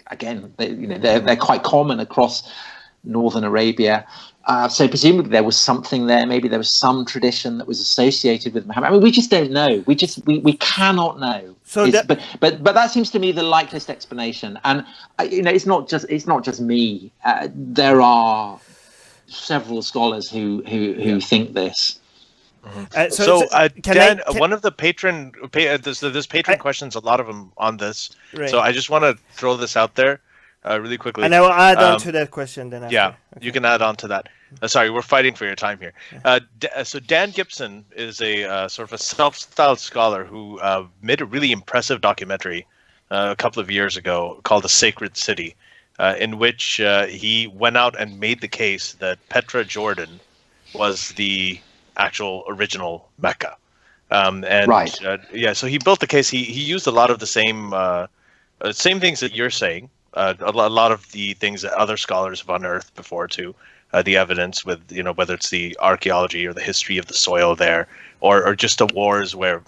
S3: again, they're quite common across northern Arabia. So presumably there was something there. Maybe there was some tradition that was associated with Muhammad. I mean, we just don't know. We cannot know. So but that seems to me the likeliest explanation. And it's not just me. There are several scholars who think this.
S2: Dan, one of the patron there's patron questions, a lot of them on this. Right. So I just want to throw this out there. Really quickly.
S4: And I will add on to that question then after.
S2: Yeah, okay. You can add on to that. Sorry, we're fighting for your time here. So Dan Gibson is a sort of a self-styled scholar who made a really impressive documentary a couple of years ago called The Sacred City, in which he went out and made the case that Petra, Jordan, was the actual original Mecca.
S3: Right.
S2: So he built the case. He used a lot of the same things that you're saying. A lot of the things that other scholars have unearthed before too, the evidence with whether it's the archaeology or the history of the soil there, or just the wars where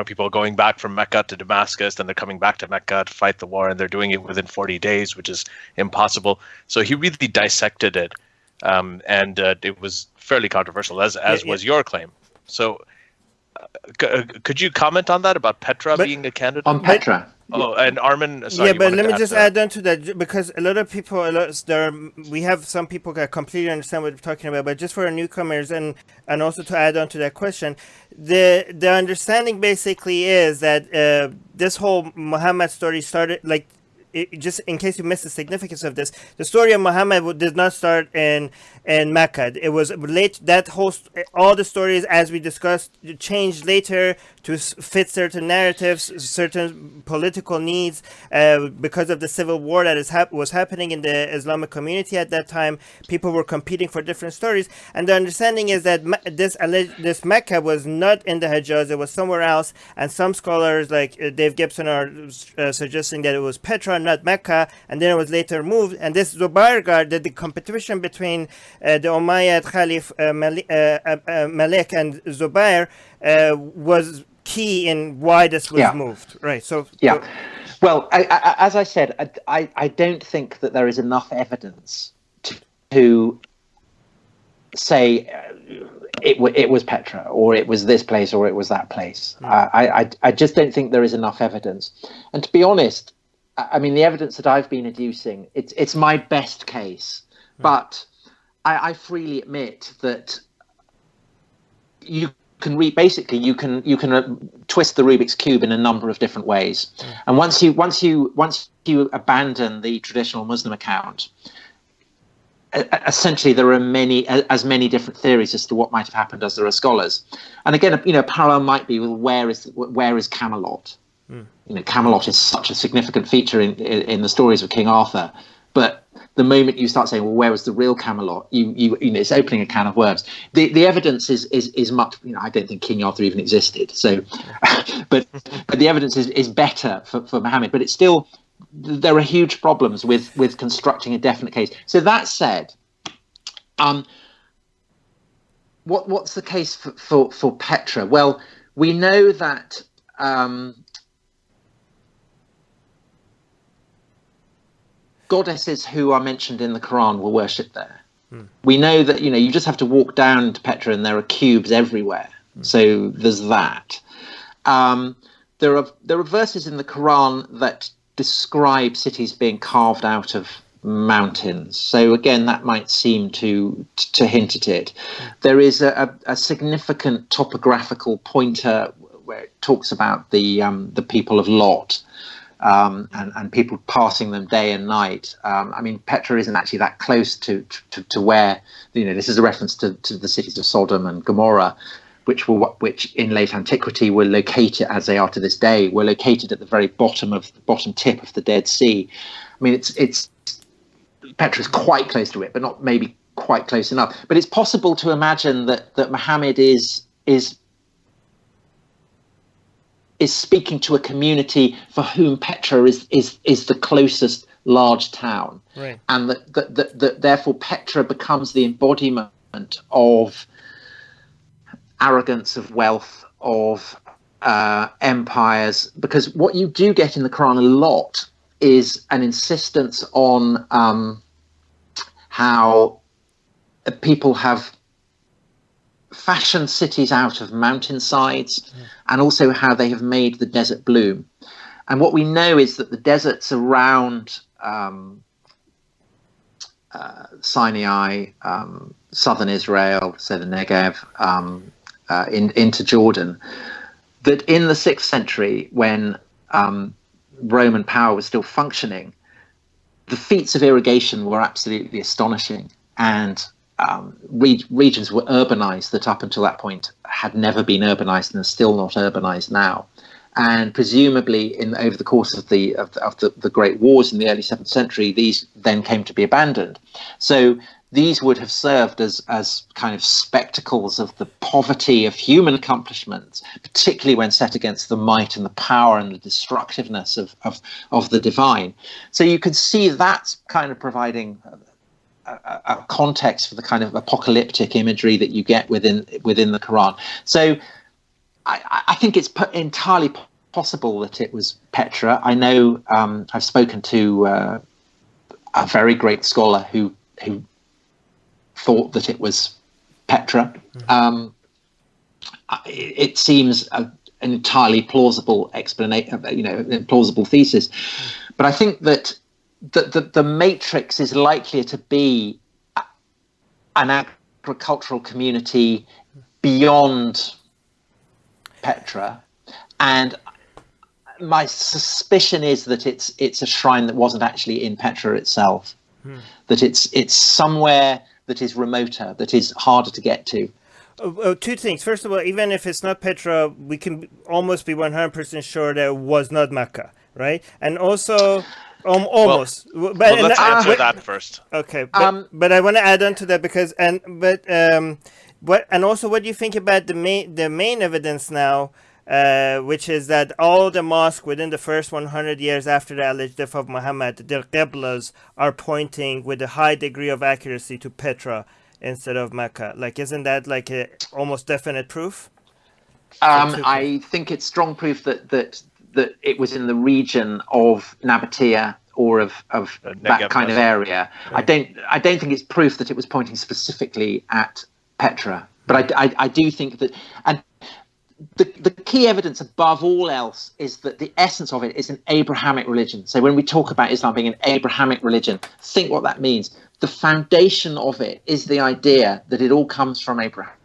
S2: people are going back from Mecca to Damascus and they're coming back to Mecca to fight the war, and they're doing it within 40 days, which is impossible. So he really dissected it, and it was fairly controversial, as was your claim. So could you comment on that about Petra being a candidate?
S3: On Petra.
S2: Oh, and Armin. Sorry,
S4: but let me just add on to that, because a lot of people, we have some people that completely understand what we're talking about, but just for our newcomers and also to add on to that question, the understanding basically is that this whole Muhammad story started, just in case you missed the significance of this, the story of Muhammad did not start in Mecca. It was late. All the stories, as we discussed, changed later to fit certain narratives, certain political needs, because of the civil war that was happening in the Islamic community at that time. People were competing for different stories, and the understanding is that this Mecca was not in the Hejaz; it was somewhere else. And some scholars, like Dave Gibson, are suggesting that it was Petra, not Mecca, and then it was later moved. And this Zubair Guard, the competition between the Umayyad Khalif Malik and Zubair was key in why this was moved. Right. So
S3: well, as I said, I don't think that there is enough evidence to say it was Petra, or it was this place, or it was that place. I just don't think there is enough evidence. And to be honest, I mean, the evidence that I've been adducing, it's my best case, but I freely admit that you can you can twist the Rubik's Cube in a number of different ways, and once you abandon the traditional Muslim account, essentially there are as many different theories as to what might have happened as there are scholars. And again, a parallel might be with where is Camelot. Camelot is such a significant feature in the stories of King Arthur, but the moment you start saying, well, where was the real Camelot, it's opening a can of worms. The evidence is much. I don't think King Arthur even existed. So, but the evidence is better for Muhammad. But it's still, there are huge problems with constructing a definite case. So that said, what's the case for Petra? Well, we know that goddesses who are mentioned in the Quran were worshipped there. We know that, you just have to walk down to Petra and there are cubes everywhere. So there's that. There are verses in the Quran that describe cities being carved out of mountains. So again, that might seem to hint at it. There is a significant topographical pointer where it talks about the people of Lot. And people passing them day and night. I mean, Petra isn't actually that close to where, this is a reference to the cities of Sodom and Gomorrah, which in late antiquity were located, as they are to this day, were located at the very bottom tip of the Dead Sea. I mean, it's Petra is quite close to it, but not maybe quite close enough. But it's possible to imagine that Muhammad is speaking to a community for whom Petra is the closest large town,
S4: right.
S3: And that therefore Petra becomes the embodiment of arrogance, of wealth, of empires. Because what you do get in the Quran a lot is an insistence on how people have fashioned cities out of mountainsides, and also how they have made the desert bloom. And what we know is that the deserts around Sinai, southern Israel, so the Negev, into Jordan, that in the 6th century, when Roman power was still functioning, the feats of irrigation were absolutely astonishing, and regions were urbanized that up until that point had never been urbanized and are still not urbanized now. And presumably over the course of the Great Wars in the early 7th century, these then came to be abandoned. So these would have served as kind of spectacles of the poverty of human accomplishments, particularly when set against the might and the power and the destructiveness of the divine. So you could see that's kind of providing a context for the kind of apocalyptic imagery that you get within the Quran. So I think it's entirely possible that it was Petra. I know I've spoken to a very great scholar who thought that it was Petra. It seems an entirely plausible explanation, a plausible thesis. But I think that the matrix is likely to be an agricultural community beyond Petra, and my suspicion is that it's a shrine that wasn't actually in Petra itself, that it's somewhere that is remoter, that is harder to get to.
S4: Two things. First of all, even if it's not Petra, we can almost be 100% sure that it was not Mecca, right? And also, almost.
S2: Well, let's answer that first.
S4: Okay, but I want to add on to that and also, what do you think about the main evidence now, which is that all the mosques within the first 100 years after the alleged death of Muhammad, their qiblas are pointing with a high degree of accuracy to Petra instead of Mecca? Like, isn't that like a almost definite proof?
S3: I think it's strong proof that it was in the region of Nabatea or of that kind of area. Right. I don't think it's proof that it was pointing specifically at Petra, but I do think that, and the key evidence above all else is that the essence of it is an Abrahamic religion. So when we talk about Islam being an Abrahamic religion, think what that means. The foundation of it is the idea that it all comes from Abraham.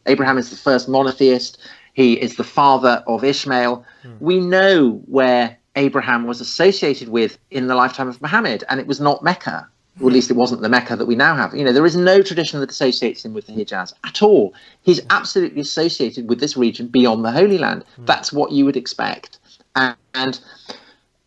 S3: Abraham is the first monotheist. He is the father of Ishmael. We know where Abraham was associated with in the lifetime of Muhammad, and it was not Mecca. Or at least it wasn't the Mecca that we now have. There is no tradition that associates him with the Hijaz at all. He's absolutely associated with this region beyond the Holy Land. That's what you would expect. And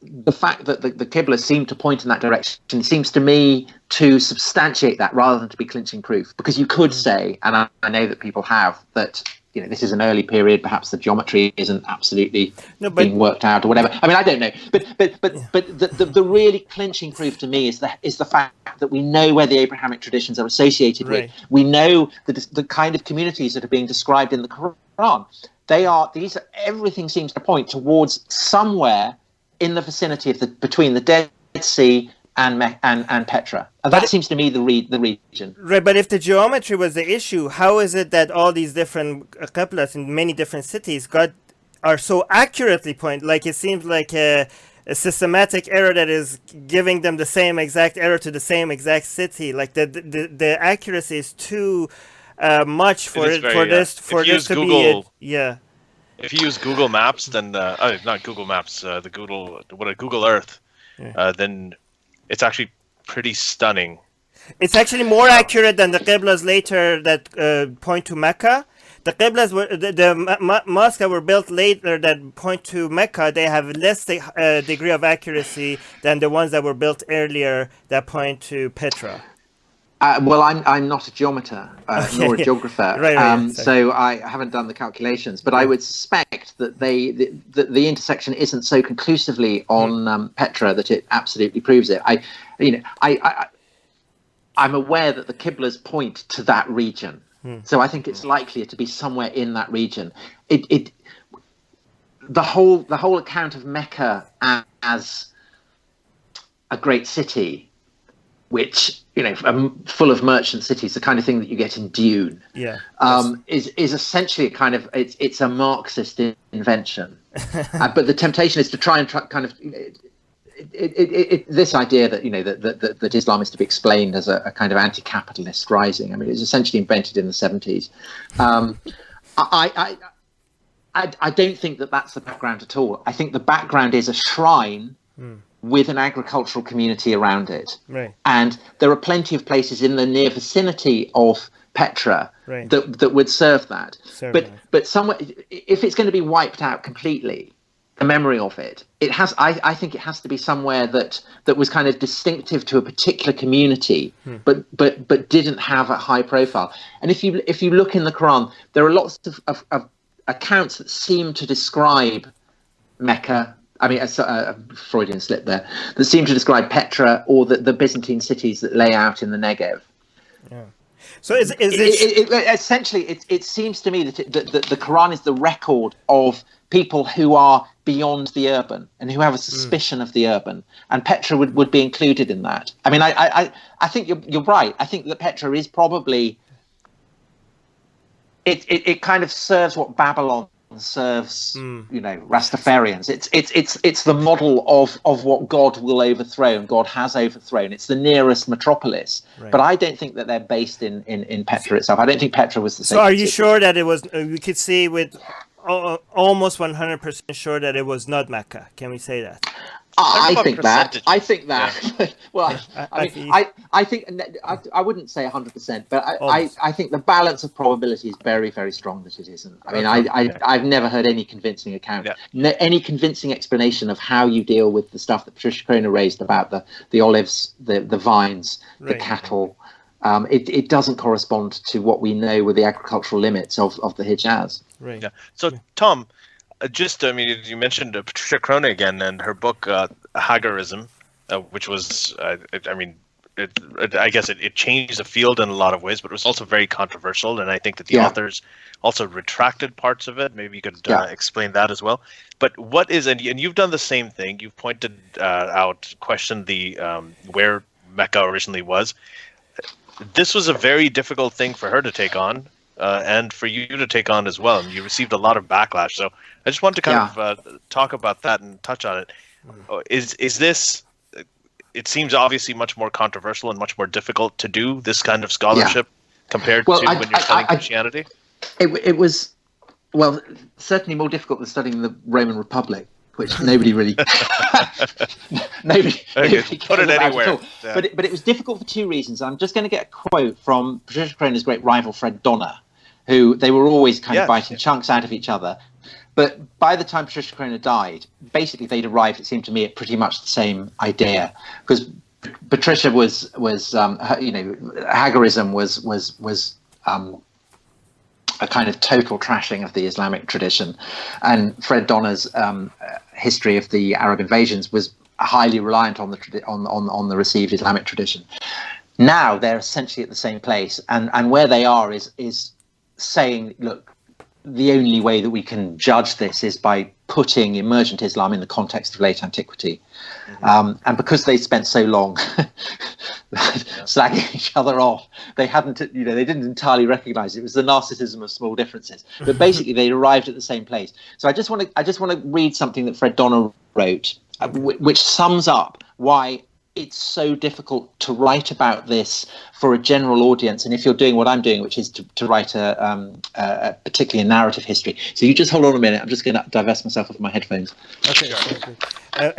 S3: the fact that the Qibla seemed to point in that direction seems to me to substantiate that rather than to be clinching proof. Because you could say, and I know that people have, that this is an early period. Perhaps the geometry isn't absolutely being worked out or whatever. I mean, I don't know. But the really clinching proof to me is the fact that we know where the Abrahamic traditions are associated with. We know the kind of communities that are being described in the Quran. Everything seems to point towards somewhere in the vicinity of between the Dead Sea and Petra. And that seems to me the region.
S4: Right, but if the geometry was the issue, how is it that all these different qiblas in many different cities are so accurately pointed? Like, it seems like a systematic error that is giving them the same exact error to the same exact city. Like, the accuracy is too much for this to
S2: Google,
S4: be
S2: If you use Google Maps, then not Google Maps, Google Earth, then it's actually pretty stunning.
S4: It's actually more accurate than the qiblas later that point to Mecca. The qiblas the mosques that were built later that point to Mecca, they have less degree of accuracy than the ones that were built earlier that point to Petra.
S3: Well, I'm not a geometer nor a geographer, so I haven't done the calculations. But I would suspect that the intersection isn't so conclusively on Petra that it absolutely proves it. I'm aware that the qiblas point to that region, so I think it's likelier to be somewhere in that region. The whole account of Mecca as a great city, which full of merchant cities, the kind of thing that you get in Dune, is essentially a kind of it's a Marxist invention. But the temptation is to try and this idea that Islam is to be explained as a kind of anti-capitalist rising. I mean, it was essentially invented in the 70s. I don't think that that's the background at all. I think the background is a shrine with an agricultural community around it.
S4: Right.
S3: And there are plenty of places in the near vicinity of Petra that would serve that. But somewhere, if it's going to be wiped out completely, the memory of it, I think it has to be somewhere that was kind of distinctive to a particular community, but didn't have a high profile. And if you look in the Quran, there are lots of accounts that seem to describe Mecca. I mean, a Freudian slip there, that seem to describe Petra or the Byzantine cities that lay out in the Negev.
S4: Yeah. So essentially, it seems to me that the Quran is the record of people who are beyond the urban and who have a suspicion of the urban, and Petra would be included in that. I mean, I think you're right. I think that Petra is probably it kind of serves what Babylon serves, Rastafarians. It's the model of what God will overthrow and God has overthrown. It's the nearest metropolis, but I don't think that they're based in Petra itself. I don't think Petra was the same. So are you sure that it was? We could see with almost 100% sure that it was not Mecca. Can we say that?
S3: I think that. Yeah. Well, I think I wouldn't say 100%, but I think the balance of probability is very, very strong that it isn't. I mean, I've never heard any convincing account, any convincing explanation of how you deal with the stuff that Patricia Kroner raised about the olives, the vines, the cattle. It doesn't correspond to what we know were the agricultural limits of the Hijaz.
S4: Right.
S2: Yeah. So, Tom, you mentioned Patricia Kroner again and her book Hagarism, which was, I guess it changed the field in a lot of ways, but it was also very controversial. And I think that the authors also retracted parts of it. Maybe you could explain that as well. But what is, and you've done the same thing. You've pointed questioned the where Mecca originally was. This was a very difficult thing for her to take on. And for you to take on as well, and you received a lot of backlash. So I just wanted to kind of talk about that and touch on it. Is this? It seems obviously much more controversial and much more difficult to do this kind of scholarship compared to when you're studying Christianity.
S3: It was certainly more difficult than studying the Roman Republic, which nobody really nobody
S2: put it anywhere.
S3: Yeah. But it was difficult for two reasons. I'm just going to get a quote from Patricia Kroner's great rival Fred Donner, who they were always kind of biting chunks out of each other. But by the time Patricia Kroner died, basically they'd arrived, it seemed to me, at pretty much the same idea. Because Patricia was Hagarism was a kind of total trashing of the Islamic tradition. And Fred Donner's history of the Arab invasions was highly reliant on the received Islamic tradition. Now they're essentially at the same place, and where they are is saying, look, the only way that we can judge this is by putting emergent Islam in the context of late antiquity. And because they spent so long slagging each other off, they didn't entirely recognize it was the narcissism of small differences. But basically, they arrived at the same place. So I just want to read something that Fred Donner wrote, which sums up why it's so difficult to write about this for a general audience. And if you're doing what I'm doing, which is to write particularly a narrative history. So you just hold on a minute. I'm just going to divest myself of my headphones.
S4: Okay.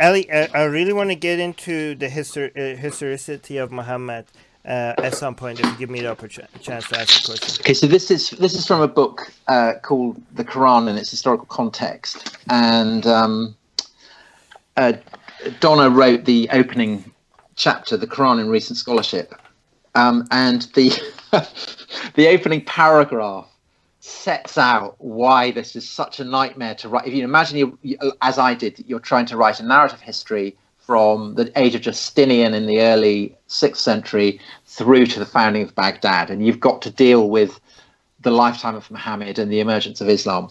S4: Ali, I really want to get into the historicity of Muhammad at some point, if you give me the chance to ask a question.
S3: Okay, so this is from a book called The Quran and its Historical Context. And Donner wrote the opening chapter, The Quran in Recent Scholarship, and the the opening paragraph sets out why this is such a nightmare to write. If you imagine, as I did, you're trying to write a narrative history from the age of Justinian in the early 6th century through to the founding of Baghdad, and you've got to deal with the lifetime of Muhammad and the emergence of Islam.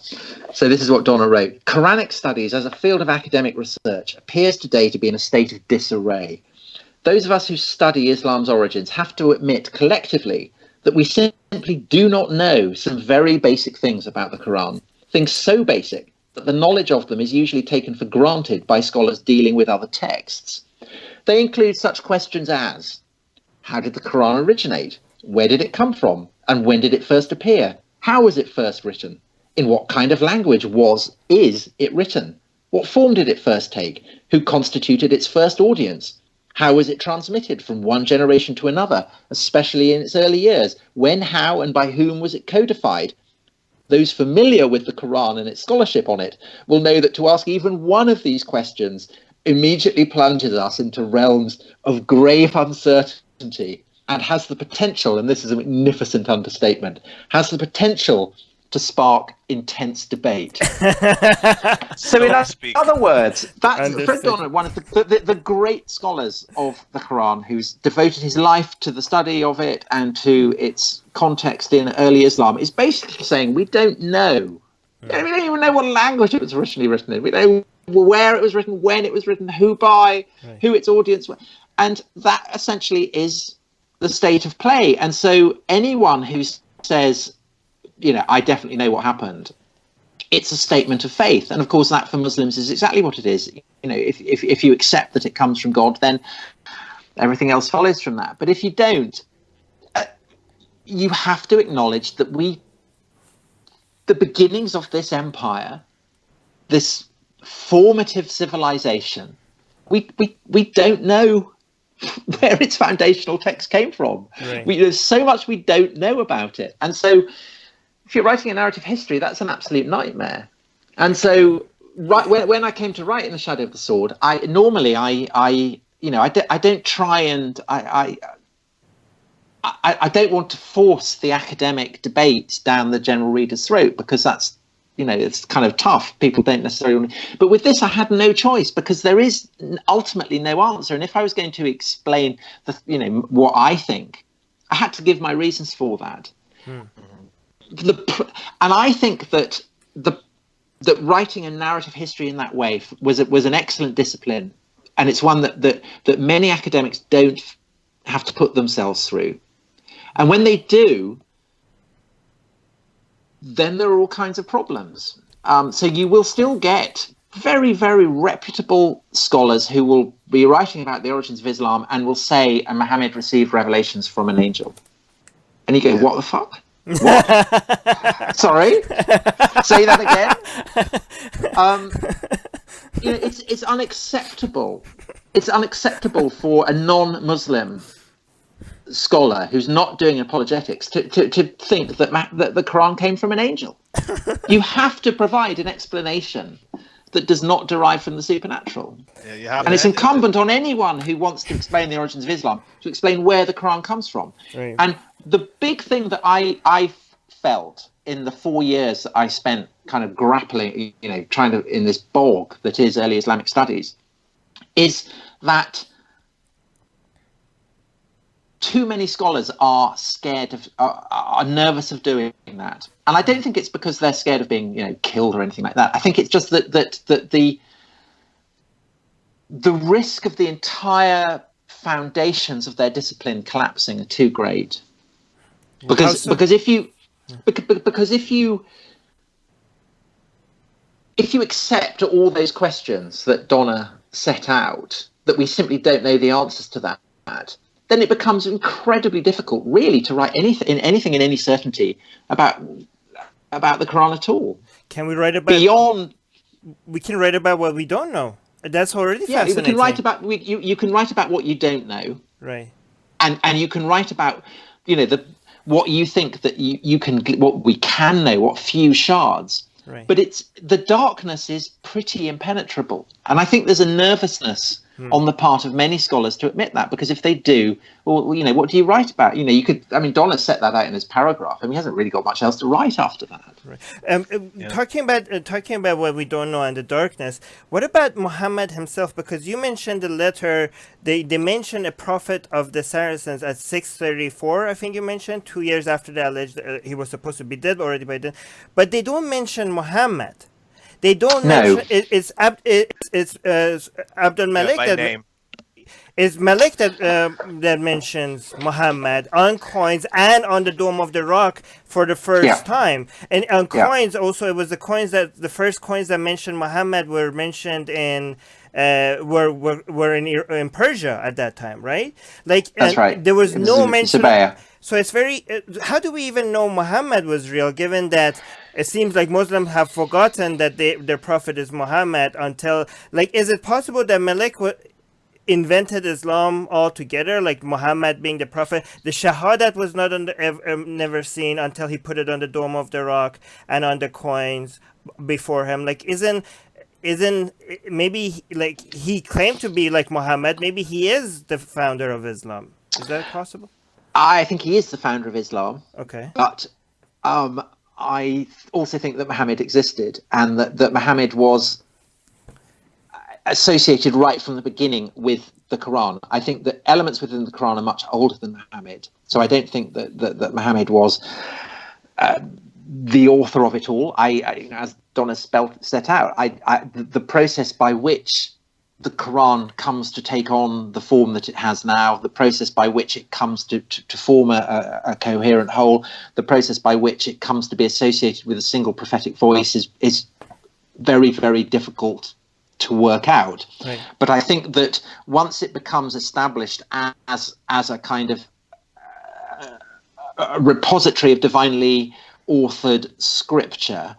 S3: So this is what Donner wrote. Quranic studies as a field of academic research appears today to be in a state of disarray. Those of us who study Islam's origins have to admit collectively that we simply do not know some very basic things about the Quran, things so basic that the knowledge of them is usually taken for granted by scholars dealing with other texts. They include such questions as, how did the Quran originate? Where did it come from? And when did it first appear? How was it first written? In what kind of language is it written? What form did it first take? Who constituted its first audience? How was it transmitted from one generation to another, especially in its early years? When, how, and by whom was it codified? Those familiar with the Quran and its scholarship on it will know that to ask even one of these questions immediately plunges us into realms of grave uncertainty and has the potential, and this is a magnificent understatement, has the potential to spark intense debate. So in other words, that's Fred Donner, one of the great scholars of the Quran, who's devoted his life to the study of it and to its context in early Islam, is basically saying we don't know. We don't even know what language it was originally written in. We don't know where it was written, when it was written, who by, who its audience were. And that essentially is the state of play. And so anyone who says, I definitely know what happened, it's a statement of faith. And of course, that for Muslims is exactly what it is. If you accept that it comes from God, then everything else follows from that. But if you don't, you have to acknowledge that the beginnings of this empire, this formative civilization, we don't know where its foundational text came from. Right. There's so much we don't know about it. And so if you're writing a narrative history, that's an absolute nightmare. And so when I came to write In the Shadow of the Sword, I don't try and I don't want to force the academic debate down the general reader's throat, because that's, it's kind of tough. People don't necessarily want to. But with this, I had no choice, because there is ultimately no answer. And if I was going to explain what I think, I had to give my reasons for that. And I think that that writing a narrative history in that way was an excellent discipline, and it's one that many academics don't have to put themselves through. And when they do, then there are all kinds of problems. So you will still get very, very reputable scholars who will be writing about the origins of Islam and will say, and Muhammad received revelations from an angel. And you go, what the fuck? What? Sorry? Say that again? It's unacceptable. It's unacceptable for a non-Muslim scholar who's not doing apologetics to think that the Quran came from an angel. You have to provide an explanation that does not derive from the supernatural. And it's incumbent on anyone who wants to explain the origins of Islam to explain where the Quran comes from. Right. And the big thing that I felt in the 4 years that I spent kind of grappling, trying to, in this bog that is early Islamic studies, is that too many scholars are scared of, are nervous of doing that. And I don't think it's because they're scared of being, killed or anything like that. I think it's just that the risk of the entire foundations of their discipline collapsing are too great. Because if you accept all those questions that Donna set out, that we simply don't know the answers to that, then it becomes incredibly difficult, really, to write anything in any certainty about the Quran at all.
S4: Can we write about
S3: beyond? We
S4: can write about what we don't know. That's already fascinating.
S3: You can write about you can write about what you don't know,
S4: right?
S3: And you can write about what you think that you can, what we can know, what few shards.
S4: Right.
S3: But the darkness is pretty impenetrable, and I think there's a nervousness on the part of many scholars to admit that, because if they do, well, what do you write about? You could, Donna set that out in his paragraph, and he hasn't really got much else to write after that.
S4: Right. Talking about what we don't know and the darkness, what about Muhammad himself? Because you mentioned the letter, they mentioned a prophet of the Saracens at 634, I think you mentioned, 2 years after the alleged he was supposed to be dead already by then, but they don't mention Muhammad. They don't mention it's Abdul Malik
S2: by name.
S4: It's Malik that mentions Muhammad on coins and on the Dome of the Rock for the first time. And on coins also, it was the first coins that mentioned Muhammad were mentioned in were in Persia at that time, right?
S3: That's right.
S4: There was no mention.
S3: Sabaya.
S4: So it's very. How do we even know Muhammad was real, given that it seems like Muslims have forgotten that their prophet is Muhammad until, is it possible that Malik invented Islam altogether, like Muhammad being the prophet? The Shahadat was not never seen until he put it on the Dome of the Rock and on the coins before him. Isn't maybe he claimed to be like Muhammad? Maybe he is the founder of Islam. Is that possible?
S3: I think he is the founder of Islam.
S4: Okay.
S3: But I also think that Muhammad existed, and that Muhammad was associated right from the beginning with the Quran. I think that elements within the Quran are much older than Muhammad. So I don't think that Muhammad was the author of it all. As Donna set out, the process by which the Quran comes to take on the form that it has now, the process by which it comes to form a coherent whole, the process by which it comes to be associated with a single prophetic voice is very, very difficult to work out.
S4: Right.
S3: But I think that once it becomes established as a kind of a repository of divinely authored scripture,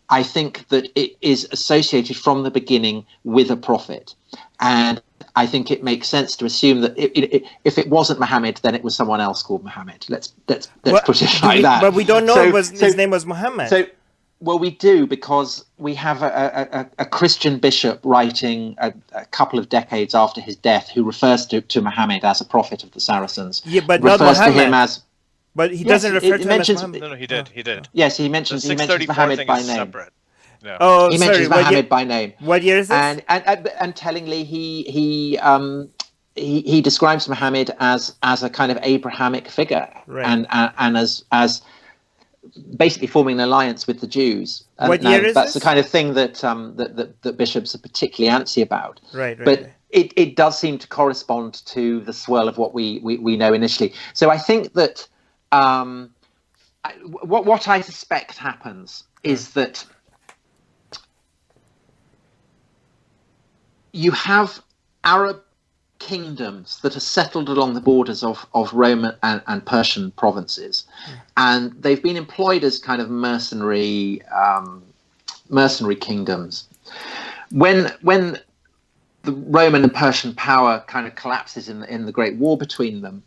S3: I think that it is associated from the beginning with a prophet. And I think it makes sense to assume that if it wasn't Muhammad, then it was someone else called Muhammad. Let's put it like that.
S4: But we don't know his name was Muhammad.
S3: Well, we do, because we have a Christian bishop writing a couple of decades after his death who refers to Muhammad as a prophet of the Saracens.
S4: Yeah, but not Muhammad.
S3: To him as,
S4: but he doesn't refer to him as Muhammad.
S2: No, he did.
S3: Yes, he mentions Muhammad by name.
S2: Separate. No.
S4: Oh,
S3: he mentions Muhammad by name.
S4: What year is this?
S3: And tellingly, he describes Muhammad as a kind of Abrahamic figure,
S4: right.
S3: and as basically forming an alliance with the Jews.
S4: What year is
S3: that's
S4: this?
S3: the kind of thing that bishops are particularly antsy about.
S4: Right.
S3: But it does seem to correspond to the swirl of what we know initially. So I think that what I suspect happens is that you have Arab kingdoms that are settled along the borders of Roman and Persian provinces, and they've been employed as kind of mercenary kingdoms. When the Roman and Persian power kind of collapses in the Great War between them,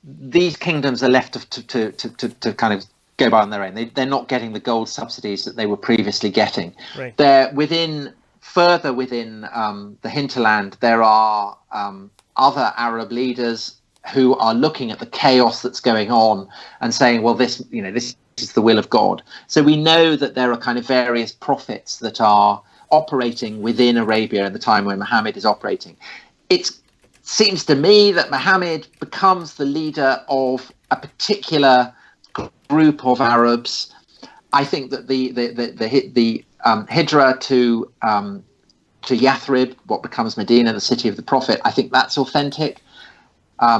S3: these kingdoms are left to kind of go by on their own. They're not getting the gold subsidies that they were previously getting.
S4: Right.
S3: They're further within the hinterland, there are other Arab leaders who are looking at the chaos that's going on and saying, well, this is the will of God. So we know that there are kind of various prophets that are operating within Arabia at the time when Muhammad is operating. It seems to me that Muhammad becomes the leader of a particular group of Arabs. I think that the hijrah to Yathrib, what becomes Medina, the city of the Prophet, I think that's authentic.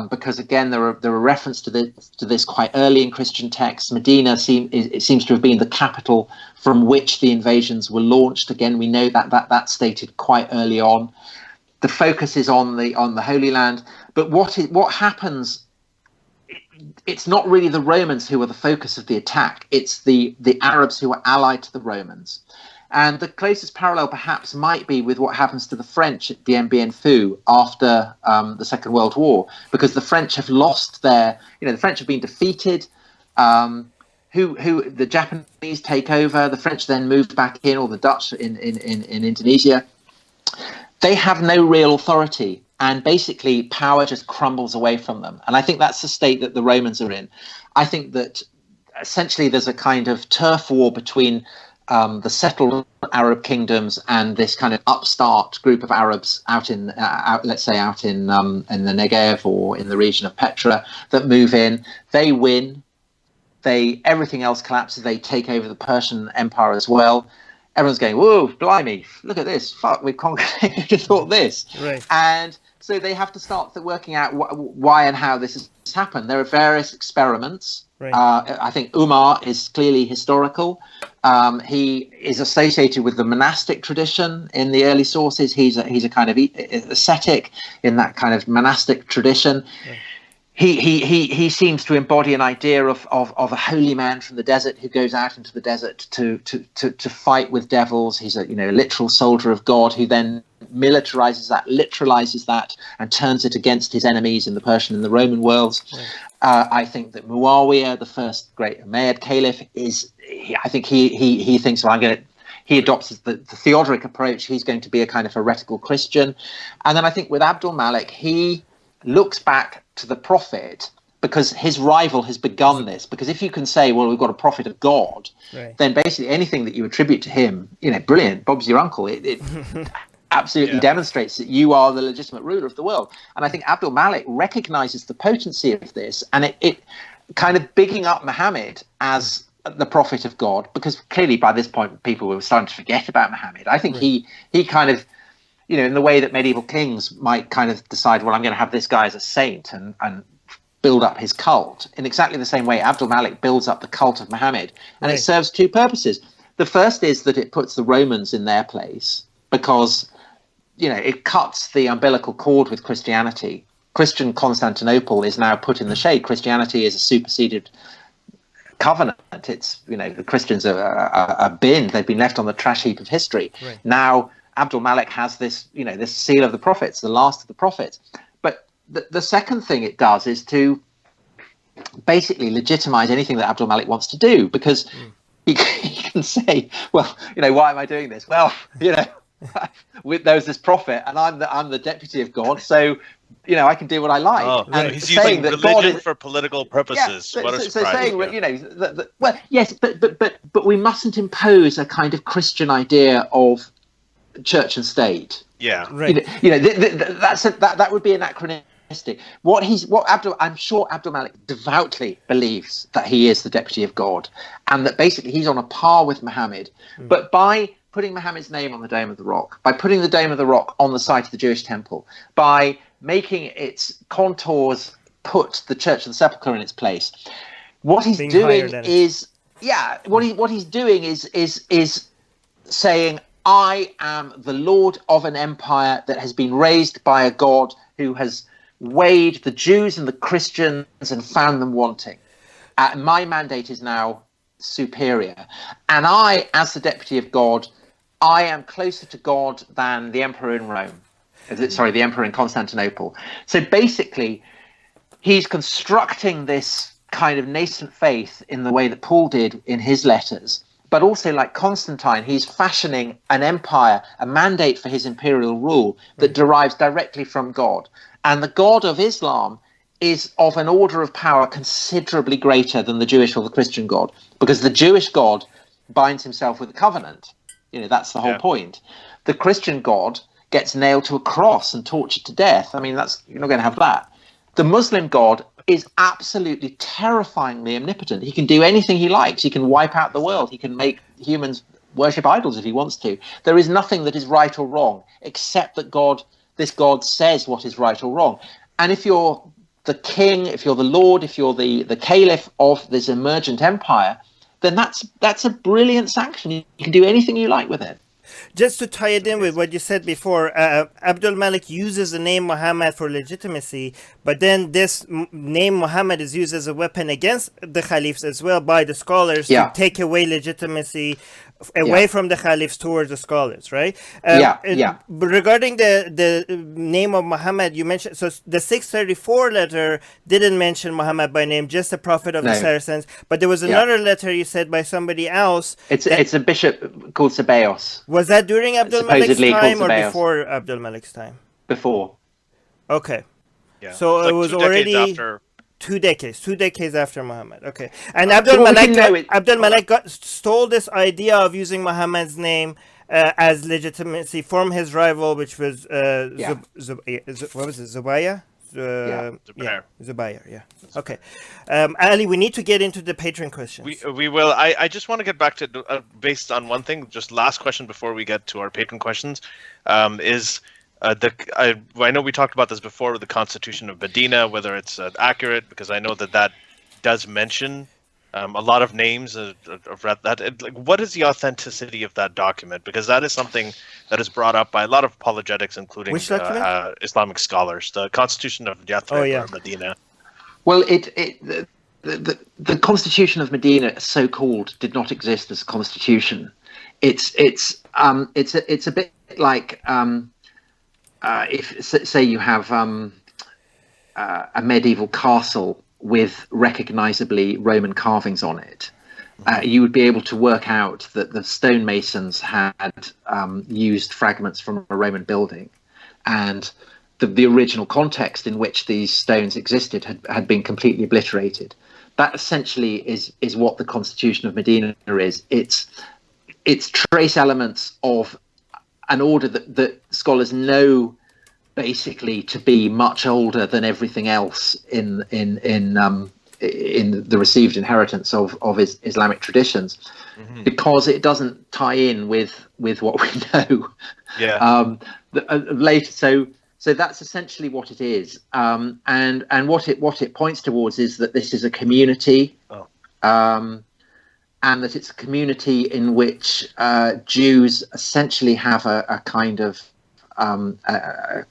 S3: Because again, there are reference to this quite early in Christian texts. Medina seems to have been the capital from which the invasions were launched. Again, we know that's stated quite early on. The focus is on the Holy Land, but what happens? It's not really the Romans who are the focus of the attack. It's the Arabs who are allied to the Romans. And the closest parallel perhaps might be with what happens to the French at Dien Bien Phu after the Second World War, because the French have lost the French have been defeated. Who the Japanese take over, the French then moved back in, or the Dutch in Indonesia. They have no real authority, and basically power just crumbles away from them. And I think that's the state that the Romans are in. I think that essentially there's a kind of turf war between the settled Arab kingdoms and this kind of upstart group of Arabs out in the Negev or in the region of Petra that move in. They win. Everything else collapses. They take over the Persian Empire as well. Everyone's going, whoa, blimey, look at this. Fuck, we've conquered. Who'd have thought this? Right. And so they have to start working out why and how this has happened. There are various experiments. Right. I think Umar is clearly historical. He is associated with the monastic tradition in the early sources. He's a kind of ascetic in that kind of monastic tradition. Right. He seems to embody an idea of a holy man from the desert who goes out into the desert to fight with devils. He's a literal soldier of God who then militarizes that, literalizes that, and turns it against his enemies in the Persian and the Roman worlds. Right. I think that Muawiyah, the first great Umayyad caliph, I think he thinks, well, he adopts the Theodoric approach. He's going to be a kind of heretical Christian. And then I think with Abdul Malik, he looks back to the prophet, because his rival has begun this. Because if you can say, well, we've got a prophet of God, right, then basically anything that you attribute to him, brilliant, Bob's your uncle. It absolutely demonstrates that you are the legitimate ruler of the world. And I think Abdul Malik recognizes the potency of this, and it kind of bigging up Muhammad as the prophet of God, because clearly by this point people were starting to forget about Muhammad. I think he kind of, in the way that medieval kings might kind of decide, well, I'm going to have this guy as a saint and build up his cult. In exactly the same way, Abdul Malik builds up the cult of Muhammad. And It serves two purposes. The first is that it puts the Romans in their place, because, it cuts the umbilical cord with Christianity. Christian Constantinople is now put in the shade. Christianity is a superseded covenant. It's, the Christians are binned. They've been left on the trash heap of history. Right. Now, Abdul Malik has this, this seal of the prophets, the last of the prophets. But the second thing it does is to basically legitimize anything that Abdul Malik wants to do, because he can say, well, why am I doing this? Well, there's this prophet, and I'm the deputy of God, so I can do what I like.
S2: Oh, and he's using religion for political purposes. What a surprise!
S3: Saying, well, yes, but we mustn't impose a kind of Christian idea of church and state.
S2: Yeah,
S4: right.
S3: That would be anachronistic. I'm sure Abdul Malik devoutly believes that he is the deputy of God, and that basically he's on a par with Muhammad. But by putting Muhammad's name on the Dome of the Rock, by putting the Dome of the Rock on the site of the Jewish temple, by making its contours put the Church of the Sepulchre in its place, what he's doing is saying, I am the lord of an empire that has been raised by a God who has weighed the Jews and the Christians and found them wanting. My mandate is now superior. And I, as the deputy of God, I am closer to God than the emperor in Rome. The emperor in Constantinople. So basically, he's constructing this kind of nascent faith in the way that Paul did in his letters. But also, like Constantine, he's fashioning an empire, a mandate for his imperial rule that derives directly from God. And the God of Islam is of an order of power considerably greater than the Jewish or the Christian God, because the Jewish God binds himself with a covenant. That's the whole point. The Christian God gets nailed to a cross and tortured to death. I mean, you're not going to have that. The Muslim God is absolutely terrifyingly omnipotent. He can do anything he likes. He can wipe out the world. He can make humans worship idols if he wants to. There is nothing that is right or wrong, except that this God says what is right or wrong. And if you're the king, if you're the lord, if you're the caliph of this emergent empire, then that's a brilliant sanction. You can do anything you like with it.
S4: Just to tie it in with what you said before, Abdul Malik uses the name Muhammad for legitimacy, but then this name Muhammad is used as a weapon against the caliphs as well by the scholars to take away legitimacy away from the caliphs towards the scholars, right? Regarding the name of Muhammad, you mentioned, so the 634 letter didn't mention Muhammad by name, just the prophet of the Saracens, but there was another letter you said by somebody else.
S3: It's a bishop called Sabaeus.
S4: Was that during Abdul Malik's time or before Abdul Malik's time?
S3: Before.
S4: Okay.
S2: Yeah.
S4: So
S2: like
S4: it was already
S2: after...
S4: 2 decades after Muhammad. Okay. And Abdul Malik stole this idea of using Muhammad's name as legitimacy from his rival, which was what was it? Zubayr? Zubayr, yeah. Okay. Ali, we need to get into the patron questions.
S2: We will. I just want to get back to, based on one thing, just last question before we get to our patron questions, is I know we talked about this before with the Constitution of Medina, whether it's accurate, because I know that does mention a lot of names of that. Like, what is the authenticity of that document? Because that is something that is brought up by a lot of apologetics, including Islamic scholars. The Constitution of Yathrib or Medina.
S3: Well, the Constitution of Medina, so-called, did not exist as a constitution. It's a bit like. If, say, you have a medieval castle with recognizably Roman carvings on it, you would be able to work out that the stonemasons had used fragments from a Roman building, and the original context in which these stones existed had been completely obliterated. That essentially is what the Constitution of Medina is. It's trace elements of an order that scholars know basically to be much older than everything else in the received inheritance of Islamic traditions, because it doesn't tie in with what we know later. So that's essentially what it is, and what it points towards is that this is a community. And that it's a community in which Jews essentially have a kind of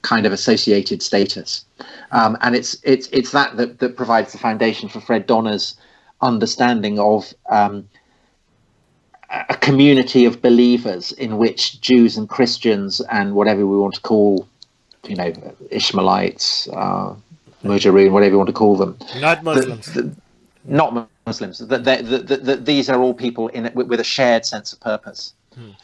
S3: associated status, and it's that provides the foundation for Fred Donner's understanding of a community of believers in which Jews and Christians and whatever we want to call, Ishmaelites, Mujaroon, whatever you want to call them,
S4: not Muslims.
S3: Not Muslims. That these are all people with a shared sense of purpose.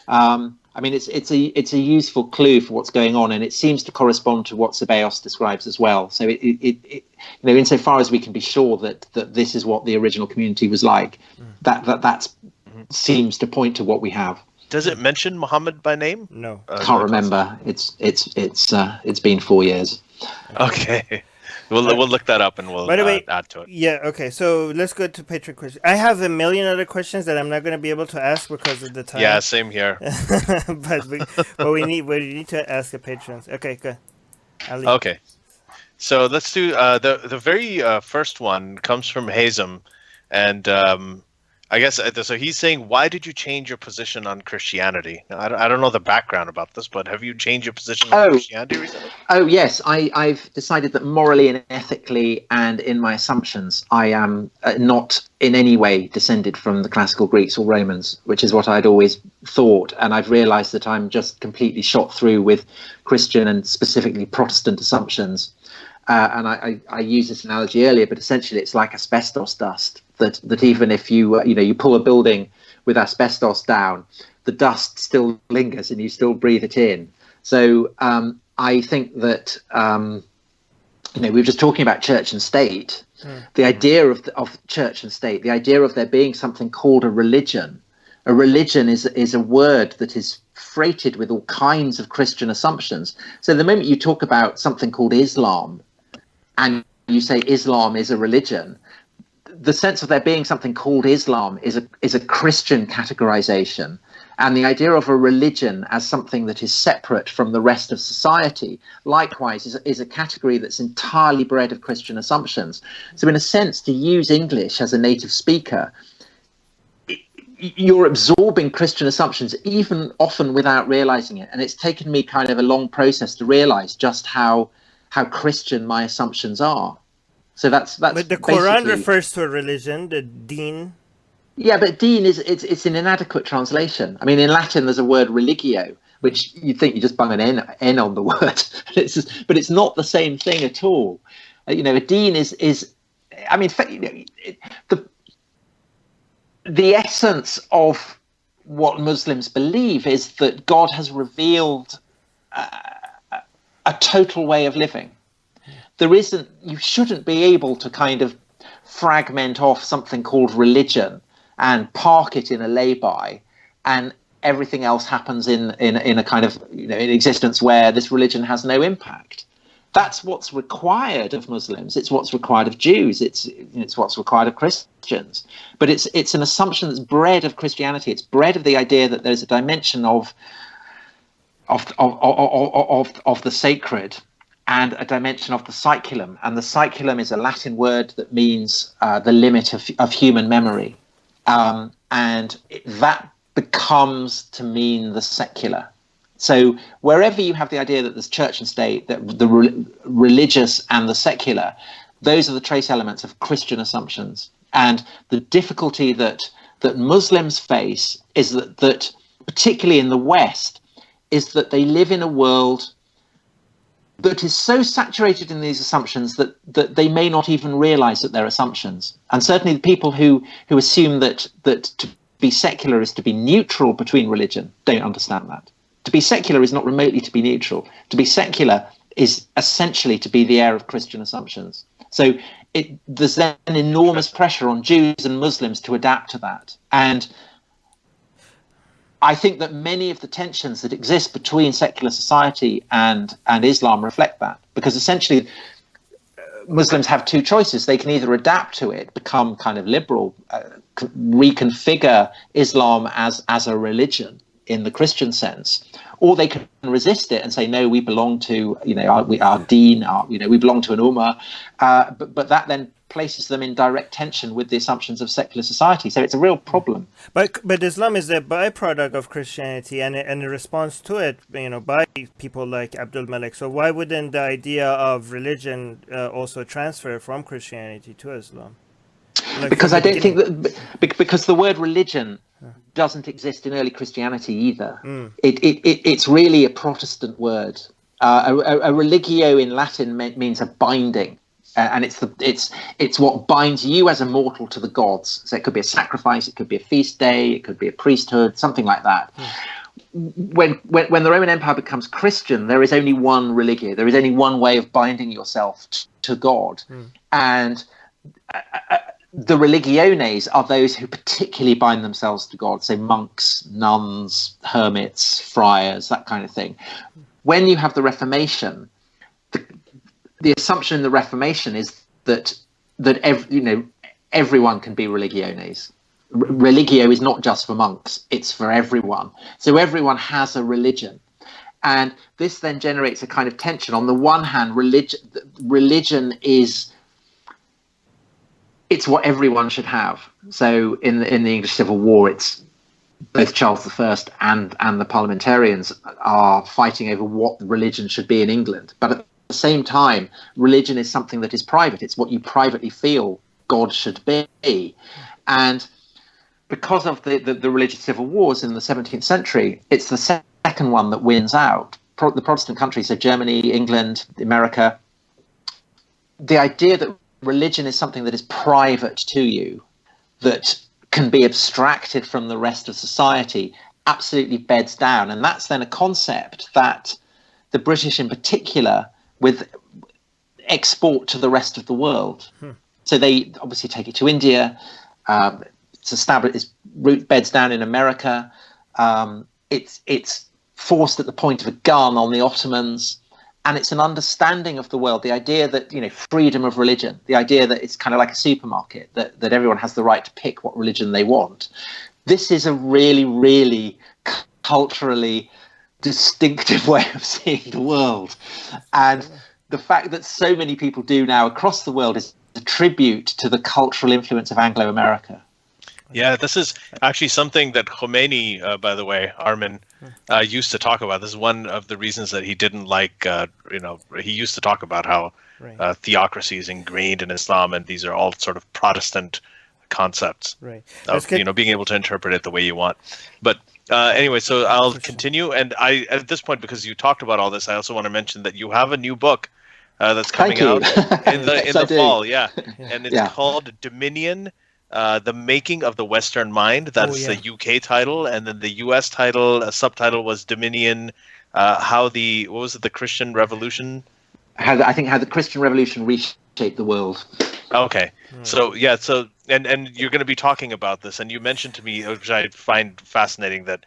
S3: I mean, it's a useful clue for what's going on, and it seems to correspond to what Sabaeus describes as well. So it insofar as we can be sure that this is what the original community was like, that seems to point to what we have.
S2: Does it mention Muhammad by name?
S4: No,
S3: can't remember. It's been 4 years.
S2: Okay. We'll look that up and we'll add to it.
S4: Yeah, okay. So let's go to Patreon questions. I have a million other questions that I'm not going to be able to ask because of the time.
S2: Yeah, same here.
S4: but we need to ask the patrons. Okay, good.
S2: Okay. So let's do the very first one comes from Hazem, and I guess so. He's saying, why did you change your position on Christianity? I don't know the background about this, but have you changed your position on Christianity recently?
S3: Oh, yes. I've decided that morally and ethically and in my assumptions, I am not in any way descended from the classical Greeks or Romans, which is what I'd always thought. And I've realized that I'm just completely shot through with Christian and specifically Protestant assumptions. And I used this analogy earlier, but essentially it's like asbestos dust. That even if you pull a building with asbestos down, the dust still lingers and you still breathe it in. So I think that we were just talking about church and state. The idea of church and state, the idea of there being something called a religion. A religion is a word that is freighted with all kinds of Christian assumptions. So the moment you talk about something called Islam and you say Islam is a religion, the sense of there being something called Islam is a Christian categorization. And the idea of a religion as something that is separate from the rest of society, likewise, is a category that's entirely bred of Christian assumptions. So in a sense, to use English as a native speaker, you're absorbing Christian assumptions, even often without realizing it. And it's taken me kind of a long process to realize just how Christian my assumptions are. So that's
S4: But the Quran refers to a religion, the deen.
S3: Yeah, but deen it's an inadequate translation. I mean, in Latin, there's a word religio, which you'd think you just bung an N on the word, but it's not the same thing at all. A deen is I mean, the essence of what Muslims believe is that God has revealed a total way of living. You shouldn't be able to kind of fragment off something called religion and park it in a lay-by, and everything else happens in a kind of in existence where this religion has no impact. That's what's required of Muslims. It's what's required of Jews. It's what's required of Christians. But it's an assumption that's bred of Christianity. It's bred of the idea that there's a dimension of the sacred and a dimension of the saeculum. And the saeculum is a Latin word that means the limit of human memory. And that becomes to mean the secular. So wherever you have the idea that there's church and state, that the religious and the secular, those are the trace elements of Christian assumptions. And the difficulty that Muslims face is that particularly in the West, is that they live in a world that is so saturated in these assumptions that they may not even realize that they're assumptions. And certainly the people who assume that to be secular is to be neutral between religion don't understand that. To be secular is not remotely to be neutral. To be secular is essentially to be the heir of Christian assumptions. So there's then enormous pressure on Jews and Muslims to adapt to that. And I think that many of the tensions that exist between secular society and Islam reflect that, because essentially Muslims have two choices. They can either adapt to it, become kind of liberal, reconfigure Islam as a religion in the Christian sense, or they can resist it and say, no, we belong to, our deen, we belong to an ummah, but that then places them in direct tension with the assumptions of secular society. So it's a real problem.
S4: But Islam is a byproduct of Christianity and a response to it, by people like Abdul Malik. So why wouldn't the idea of religion also transfer from Christianity to Islam?
S3: Because I don't think that, because the word religion doesn't exist in early Christianity either. It's really a Protestant word. A religio in Latin means a binding. And it's what binds you as a mortal to the gods. So it could be a sacrifice, it could be a feast day, it could be a priesthood, something like that. When the Roman Empire becomes Christian, there is only one religio. There is only one way of binding yourself to God. And the religiones are those who particularly bind themselves to God. So monks, nuns, hermits, friars, that kind of thing. When you have the Reformation, the assumption in the Reformation is that everyone can be religiones. Religio is not just for monks; it's for everyone. So everyone has a religion, and this then generates a kind of tension. On the one hand, religion it's what everyone should have. So in the English Civil War, it's both Charles I and the parliamentarians are fighting over what religion should be in England, but at the same time, religion is something that is private. It's what you privately feel God should be. And because of the religious civil wars in the 17th century, it's the second one that wins out. The Protestant countries, so Germany, England, America, the idea that religion is something that is private to you, that can be abstracted from the rest of society, absolutely beds down. And that's then a concept that the British in particular, with export to the rest of the world. So they obviously take it to India. It's established, its root beds down in America. It's forced at the point of a gun on the Ottomans. And it's an understanding of the world, the idea that, freedom of religion, the idea that it's kind of like a supermarket, that everyone has the right to pick what religion they want. This is a really, really culturally distinctive way of seeing the world. And the fact that so many people do now across the world is a tribute to the cultural influence of Anglo-America.
S2: Yeah, this is actually something that Khomeini, by the way, Armin, used to talk about. This is one of the reasons that he didn't like, he used to talk about how theocracy is ingrained in Islam, and these are all sort of Protestant concepts of, being able to interpret it the way you want. But anyway, so I'll continue. And at this point, because you talked about all this, I also want to mention that you have a new book that's coming out in the fall. Yeah. And it's called Dominion, The Making of the Western Mind. That's the UK title, and then the US title, subtitle was Dominion. The Christian Revolution?
S3: How the Christian Revolution reshaped the world.
S2: Okay, so and you're going to be talking about this, and you mentioned to me, which I find fascinating, that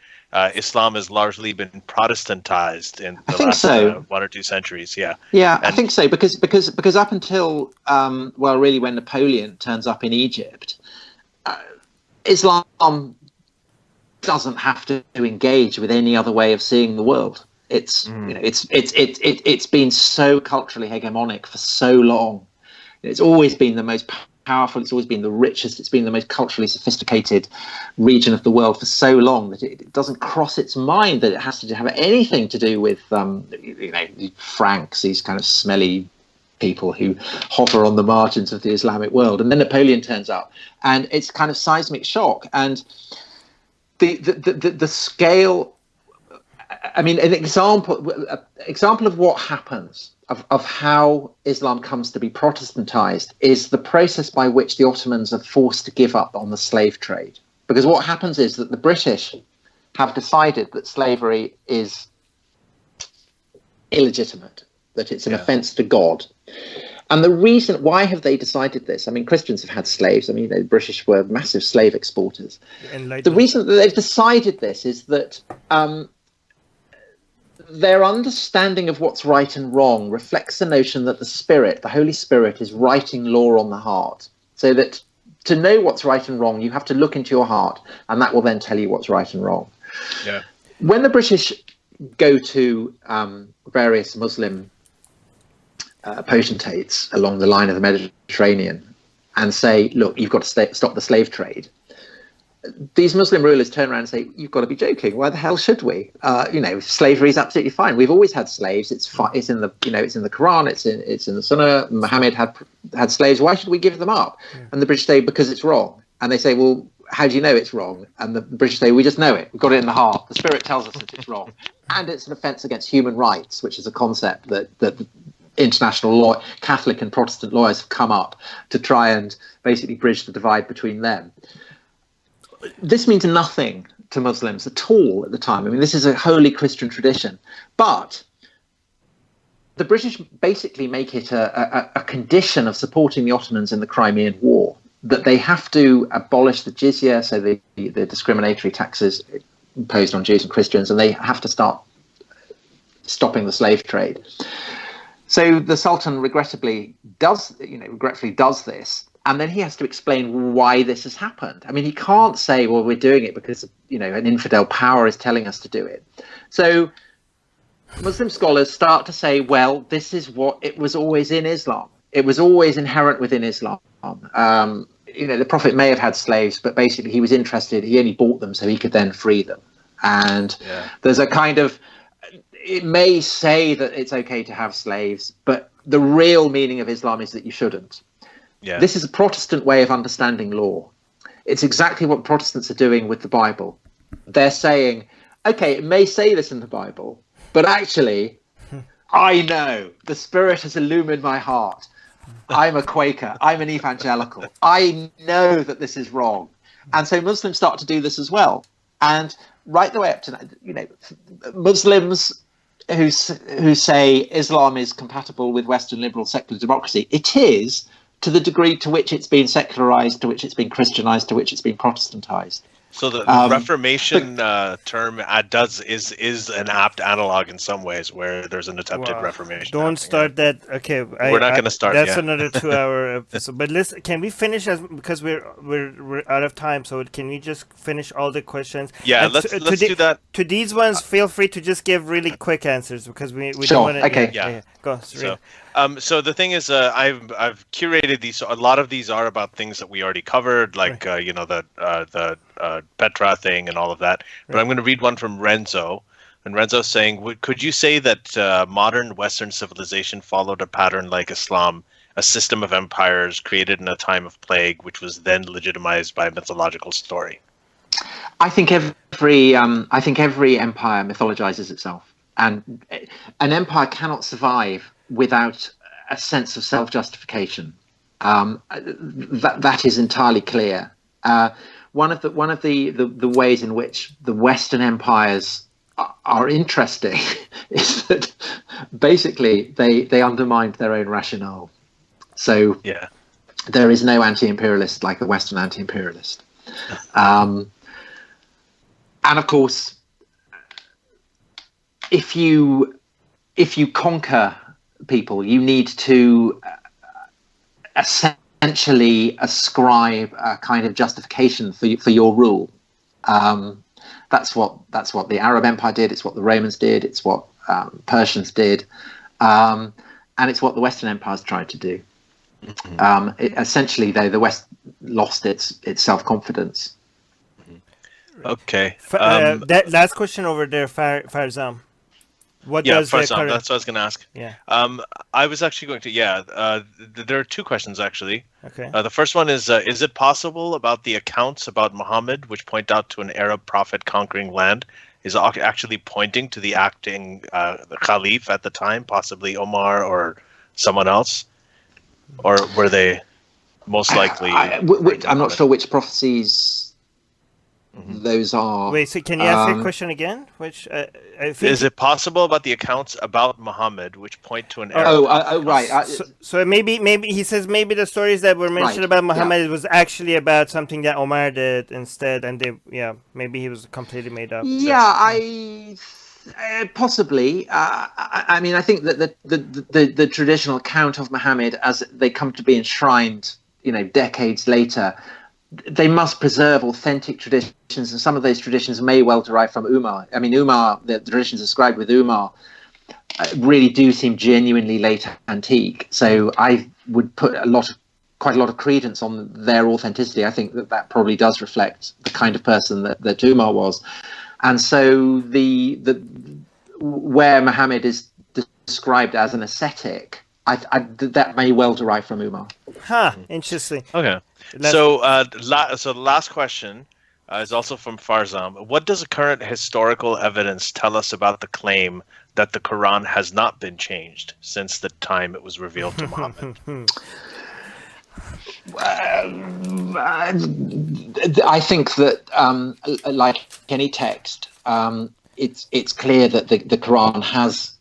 S2: Islam has largely been Protestantized in the last 1 or 2 centuries. Yeah,
S3: I think so, because up until really when Napoleon turns up in Egypt, Islam doesn't have to engage with any other way of seeing the world. It's it's been so culturally hegemonic for so long. It's always been the most powerful. It's always been the richest. It's been the most culturally sophisticated region of the world for so long that it doesn't cross its mind that it has to have anything to do with Franks, these kind of smelly people who hover on the margins of the Islamic world. And then Napoleon turns up, and it's kind of seismic shock. And the scale. I mean, an example of what happens, of how Islam comes to be Protestantized, is the process by which the Ottomans are forced to give up on the slave trade. Because what happens is that the British have decided that slavery is illegitimate, that it's an offense to God. And the reason, why have they decided this? I mean, Christians have had slaves. I mean, the British were massive slave exporters. The reason that they've decided this is that their understanding of what's right and wrong reflects the notion that the Holy Spirit, is writing law on the heart. So that to know what's right and wrong, you have to look into your heart, and that will then tell you what's right and wrong. Yeah. When the British go to various Muslim potentates along the line of the Mediterranean and say, look, you've got to stop the slave trade, these Muslim rulers turn around and say, you've got to be joking. Why the hell should we? Slavery is absolutely fine. We've always had slaves. It's in the Quran. It's in the Sunnah. Muhammad had slaves. Why should we give them up? And the British say, because it's wrong. And they say, well, how do you know it's wrong? And the British say, we just know it. We've got it in the heart. The Spirit tells us that it's wrong. And it's an offence against human rights, which is a concept that international law, Catholic and Protestant lawyers have come up to try and basically bridge the divide between them. This means nothing to Muslims at all at the time. I mean, this is a holy Christian tradition. But the British basically make it a condition of supporting the Ottomans in the Crimean War, that they have to abolish the jizya, so the discriminatory taxes imposed on Jews and Christians, and they have to start stopping the slave trade. So the Sultan regretfully does this. And then he has to explain why this has happened. I mean, he can't say, well, we're doing it because, an infidel power is telling us to do it. So Muslim scholars start to say, well, this is what it was always in Islam. It was always inherent within Islam. The Prophet may have had slaves, but basically he was interested. He only bought them so he could then free them. And there's a kind of, it may say that it's okay to have slaves, but the real meaning of Islam is that you shouldn't. Yeah. This is a Protestant way of understanding law. It's exactly what Protestants are doing with the Bible. They're saying, okay, it may say this in the Bible, but actually, I know the Spirit has illumined my heart. I'm a Quaker. I'm an evangelical. I know that this is wrong. And so Muslims start to do this as well. And right the way up to now, Muslims who say Islam is compatible with Western liberal secular democracy. It is, to the degree to which it's been secularized, to which it's been Christianized, to which it's been Protestantized.
S2: So the Reformation term is an apt analog in some ways, where there's an attempted Reformation.
S4: Don't start that. Okay,
S2: we're not going to start.
S4: That's another 2-hour episode. But listen, can we finish because we're out of time? So can we just finish all the questions?
S2: Yeah, let's do that.
S4: To these ones, feel free to just give really quick answers because we
S3: sure.
S4: don't want to.
S3: Okay.
S4: Yeah. Go.
S2: So the thing is, I've curated these. So a lot of these are about things that we already covered, like the Petra thing and all of that. But I'm going to read one from Renzo, and Renzo's saying, "Could you say that modern Western civilization followed a pattern like Islam, a system of empires created in a time of plague, which was then legitimized by a mythological story?"
S3: I think every empire mythologizes itself, and an empire cannot survive without a sense of self-justification. That is entirely clear. One of the ways in which the Western empires are interesting is that basically they undermined their own rationale. So there is no anti-imperialist like the Western anti-imperialist. And of course, if you conquer people, you need to essentially ascribe a kind of justification for your rule. That's what the Arab Empire did. It's what the Romans did. It's what Persians did, and it's what the Western empires tried to do. Essentially, though, the West lost its self-confidence.
S2: Okay.
S4: That last question over there, Farzam. What does
S2: that's what I was going to ask.
S4: Yeah.
S2: I was actually going to. There are two questions actually.
S4: Okay.
S2: The first one is it possible about the accounts about Muhammad, which point out to an Arab prophet conquering land, is actually pointing to the acting the Caliph at the time, possibly Omar or someone else, or were they most likely?
S3: I'm not sure which prophecies. Those are.
S4: Wait, so can you ask your question again? Which I think
S2: is it possible about the accounts about Muhammad which point to an Arab?
S3: Right.
S4: So maybe he says maybe the stories that were mentioned about Muhammad was actually about something that Omar did instead, and maybe he was completely made up.
S3: Yeah, possibly. I mean, I think that the traditional account of Muhammad, as they come to be enshrined, decades later, they must preserve authentic traditions, and some of those traditions may well derive from Umar. I mean, Umar, the traditions ascribed with Umar, really do seem genuinely late antique. So I would put quite a lot of credence on their authenticity. I think that probably does reflect the kind of person that Umar was. And so where Muhammad is described as an ascetic, that may well derive from Umar.
S4: Interesting.
S2: Okay. So the last question is also from Farzam. What does the current historical evidence tell us about the claim that the Quran has not been changed since the time it was revealed to Muhammad?
S3: I think that, like any text, it's clear that the Quran has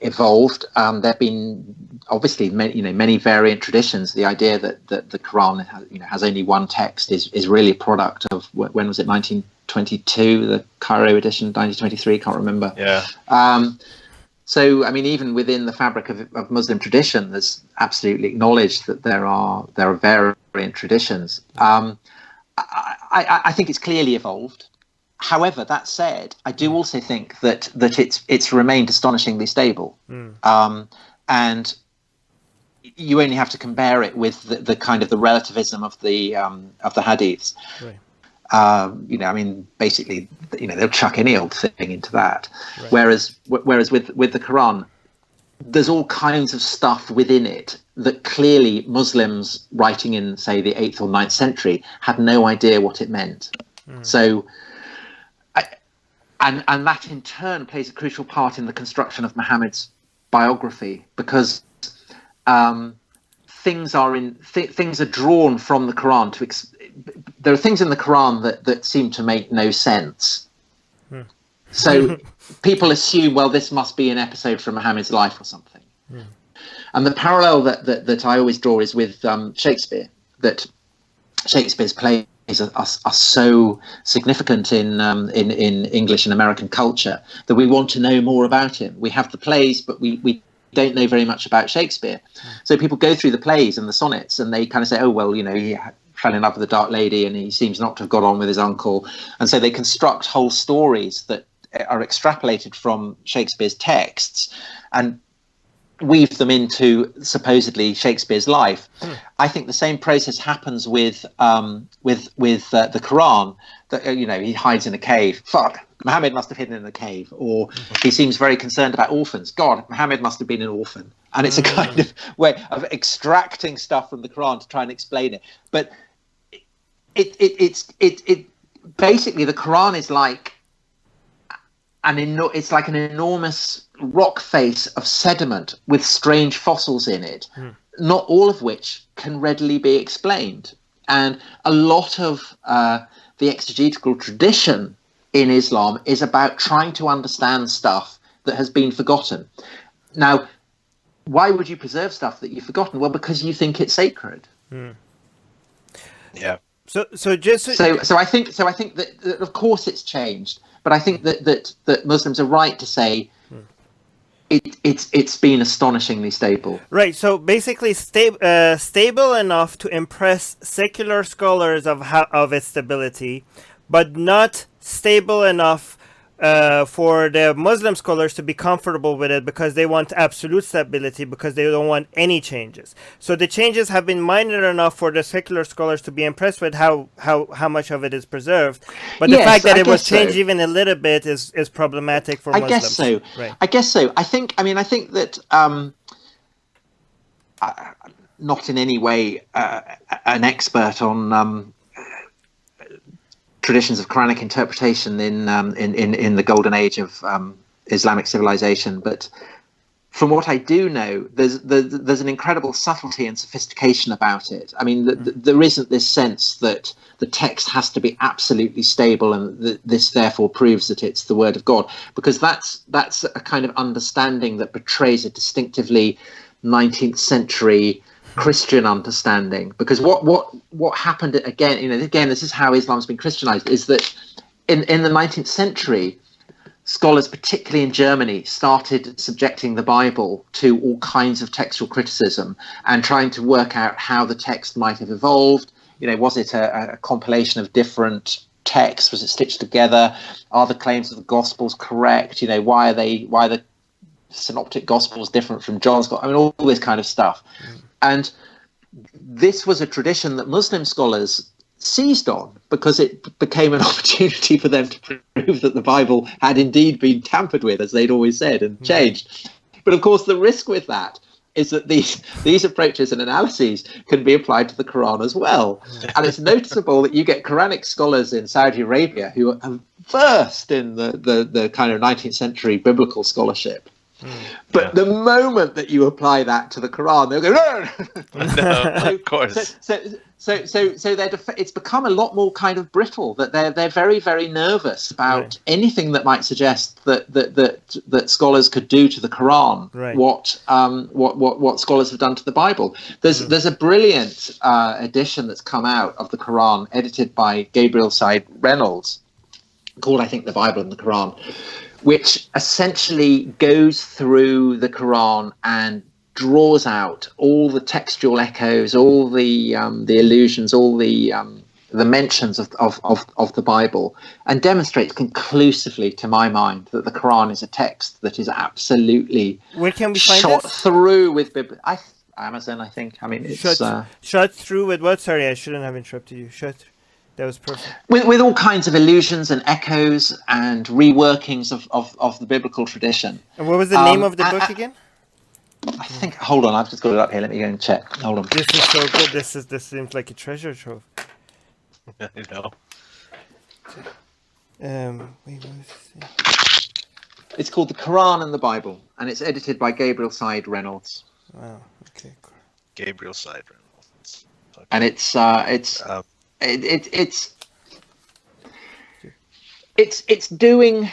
S3: evolved. There've been obviously many variant traditions. The idea that the Quran has only one text is really a product of when was it, 1922, the Cairo edition, 1923, can't remember.
S2: Yeah.
S3: So I mean, even within the fabric of Muslim tradition, there's absolutely acknowledged that there are variant traditions. I think it's clearly evolved. However, that said, I do also think that it's remained astonishingly stable, and you only have to compare it with the kind of the relativism of the hadiths.
S4: Right.
S3: I mean, basically, they'll chuck any old thing into that. Right. Whereas with the Quran, there's all kinds of stuff within it that clearly Muslims writing in, say, the 8th or 9th century had no idea what it meant. So. And that in turn plays a crucial part in the construction of Muhammad's biography, because things are drawn from the Quran there are things in the Quran that seem to make no sense. So people assume, well, this must be an episode from Muhammad's life or something. And the parallel that I always draw is with Shakespeare, that Shakespeare's plays are so significant in English and American culture that we want to know more about him. We have the plays, but we don't know very much about Shakespeare. So people go through the plays and the sonnets and they kind of say, oh, well, he fell in love with a dark lady and he seems not to have got on with his uncle. And so they construct whole stories that are extrapolated from Shakespeare's texts and weave them into supposedly Shakespeare's life. I think the same process happens with the Quran. That he hides in a cave. Fuck, Muhammad must have hidden in a cave, or he seems very concerned about orphans. God, Muhammad must have been an orphan, and it's a kind of way of extracting stuff from the Quran to try and explain it. But it basically the Quran is like it's like an enormous rock face of sediment with strange fossils in it, not all of which can readily be explained. And a lot of the exegetical tradition in Islam is about trying to understand stuff that has been forgotten. Now, why would you preserve stuff that you've forgotten? Well, because you think it's sacred.
S2: Yeah.
S4: So
S3: I think that of course it's changed, but I think that Muslims are right to say it's been astonishingly stable.
S4: Right. So basically, stable enough to impress secular scholars of its stability, but not stable enough for the Muslim scholars to be comfortable with it because they want absolute stability, because they don't want any changes. So the changes have been minor enough for the secular scholars to be impressed with how much of it is preserved. But the fact that it was changed even a little bit is problematic for Muslims.
S3: I guess so.
S4: Right.
S3: I guess so. I think that not in any way an expert on traditions of Quranic interpretation in the golden age of Islamic civilization, but from what I do know, there's an incredible subtlety and sophistication about it. I mean, there isn't this sense that the text has to be absolutely stable and this therefore proves that it's the word of God, because that's a kind of understanding that betrays a distinctively 19th century Christian understanding. Because what happened again, this is how Islam's been Christianized, is that in the 19th century, scholars, particularly in Germany, started subjecting the Bible to all kinds of textual criticism and trying to work out how the text might have evolved. Was it a compilation of different texts? Was it stitched together? Are the claims of the Gospels correct? Why are the synoptic Gospels different from John's Gospel? I mean, all this kind of stuff. And this was a tradition that Muslim scholars seized on because it became an opportunity for them to prove that the Bible had indeed been tampered with, as they'd always said, and changed. But of course, the risk with that is that these approaches and analyses can be applied to the Quran as well. And it's noticeable that you get Quranic scholars in Saudi Arabia who are versed in the kind of 19th century biblical scholarship. But the moment that you apply that to the Quran, they'll go, no,
S2: of course.
S3: So it's become a lot more kind of brittle. That they're very, very nervous about anything that might suggest that scholars could do to the Quran what scholars have done to the Bible. There's a brilliant edition that's come out of the Quran, edited by Gabriel Said Reynolds, called, I think, The Bible and the Quran, which essentially goes through the Quran and draws out all the textual echoes, all the allusions, all the mentions of the Bible, and demonstrates conclusively, to my mind, that the Quran is a text that is absolutely
S4: Where can we find
S3: shot
S4: this?
S3: through with Amazon, I think. I mean, it's
S4: shot through with what? Sorry, I shouldn't have interrupted you. That was perfect.
S3: With all kinds of allusions and echoes and reworkings of the biblical tradition.
S4: And what was the name of the book again?
S3: I think. Hold on, I've just got it up here. Let me go and check. Hold on.
S4: This is so good. This seems like a treasure trove.
S2: I know.
S4: Wait, what was it?
S3: It's called The Quran and the Bible, and it's edited by Gabriel Said Reynolds.
S4: Wow. Okay. Cool.
S2: Gabriel Said Reynolds. Okay.
S3: And it's It's doing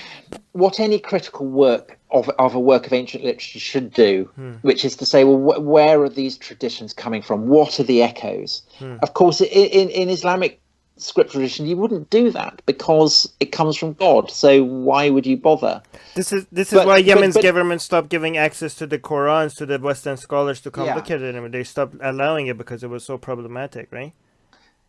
S3: what any critical work of a work of ancient literature should do, which is to say, well, where are these traditions coming from? What are the echoes? Of course, in Islamic script tradition, you wouldn't do that because it comes from God. So why would you bother?
S4: This is why Yemen's government stopped giving access to the Qurans to the Western scholars to come look at it. I mean, they stopped allowing it because it was so problematic, right?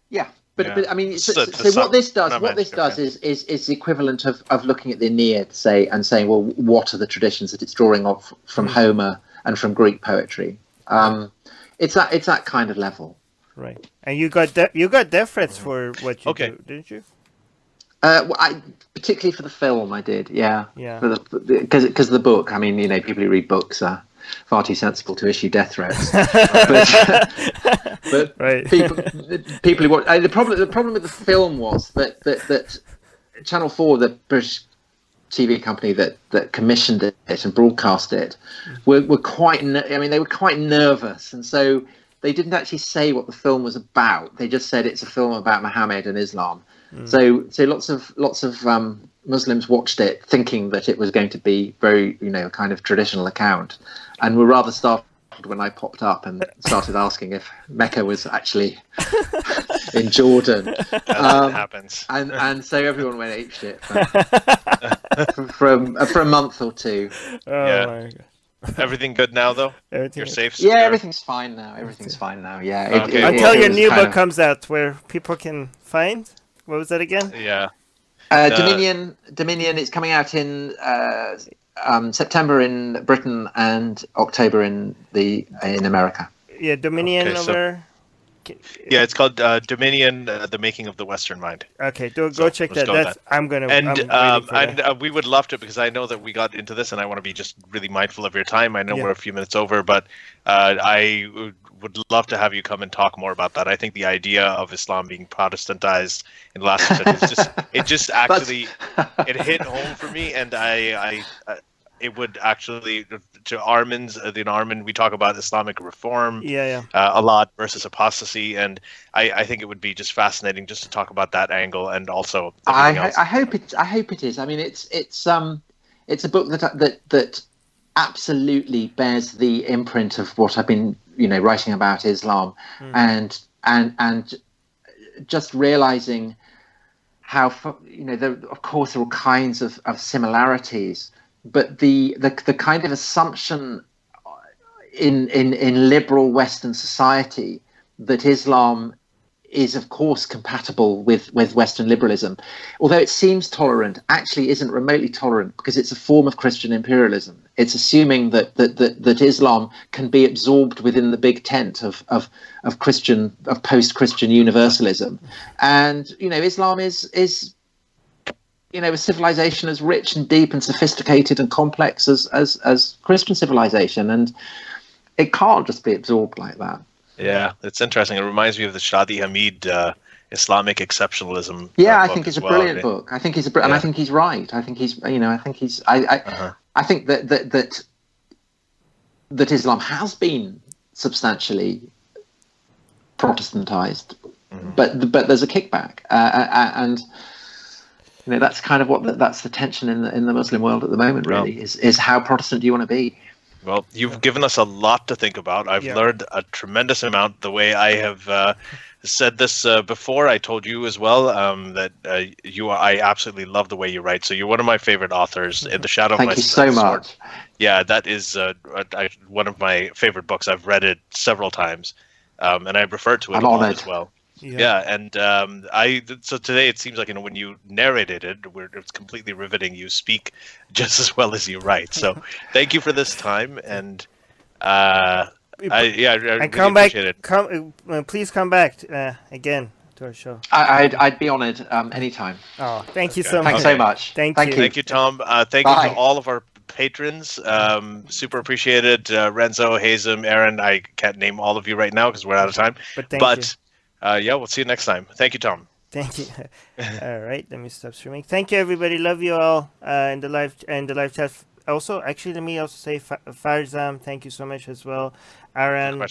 S3: Yeah. But I mean, so what this does is the equivalent of looking at the Aeneid, and saying, well, what are the traditions that it's drawing off from Homer and from Greek poetry? It's that kind of level,
S4: right? And you got deference for what you do, didn't you?
S3: Particularly for the film, I did. Yeah.
S4: Because
S3: of the book. I mean, people who read books are far too sensible to issue death threats. but
S4: right.
S3: people who watch, the problem with the film was that Channel 4, the British TV company that commissioned it and broadcast it, were quite. They were quite nervous, and so they didn't actually say what the film was about. They just said it's a film about Muhammad and Islam. So lots of Muslims watched it thinking that it was going to be very, a kind of traditional account, and were rather startled when I popped up and started asking if Mecca was actually in Jordan.
S2: That happens.
S3: And so everyone went apeshit for a month or two.
S4: Oh my God.
S2: Everything good now, though? You're safe?
S3: Yeah, everything's fine now. Yeah.
S2: Okay.
S4: Until your new book comes out, where people can find. What was that again?
S2: Yeah.
S3: Dominion. It's coming out in September in Britain and October in America.
S4: Yeah, Dominion over.
S2: Yeah, it's called Dominion: The Making of the Western Mind.
S4: Okay, go check that. I'm
S2: we would love to, because I know that we got into this, and I want to be just really mindful of your time. I know we're a few minutes over, but I would love to have you come and talk more about that. I think the idea of Islam being Protestantized in the last century, it hit home for me, and it would actually, to Armin, we talk about Islamic reform a lot versus apostasy, and I think it would be just fascinating just to talk about that angle, and also
S3: I hope it is. I mean, it's a book that absolutely bears the imprint of what I've been writing about Islam, and just realizing how of course there are all kinds of similarities. But the kind of assumption in liberal Western society that Islam is, of course, compatible with Western liberalism, although it seems tolerant, actually isn't remotely tolerant, because it's a form of Christian imperialism. It's assuming that Islam can be absorbed within the big tent of post-Christian universalism, and Islam is a civilization as rich and deep and sophisticated and complex as Christian civilization, and it can't just be absorbed like that.
S2: Yeah, it's interesting. It reminds me of the Shadi Hamid Islamic exceptionalism.
S3: Yeah, I think it's a brilliant book. I think and I think he's right. I think I think that Islam has been substantially Protestantized, but there's a kickback, and that's kind of that's the tension in the Muslim world at the moment. Really, is how Protestant do you want to be?
S2: Well, you've given us a lot to think about. I've learned a tremendous amount. The way I have said this before, I told you as well that I absolutely love the way you write. So you're one of my favorite authors. In the Shadow of My
S3: Thank you so much.
S2: Yeah, that is one of my favorite books. I've read it several times, and I refer to it a lot as well. Yeah, and so today it seems like when you narrated it, it's completely riveting. You speak just as well as you write. So thank you for this time, and I really appreciate it.
S4: Please come back again to our show.
S3: I'd be honored anytime.
S4: Oh, thank you so much.
S3: Thanks so much.
S4: Thank you.
S2: Thank you, Tom. Thank you to all of our patrons. Super appreciated. Renzo, Hazem, Aaron. I can't name all of you right now because we're out of time. But we'll see you next time. Thank you, Tom.
S4: Thank you. All right, let me stop streaming. Thank you, everybody. Love you all in the live chat. Also, actually, let me also say Farzam, thank you so much as well. Aaron,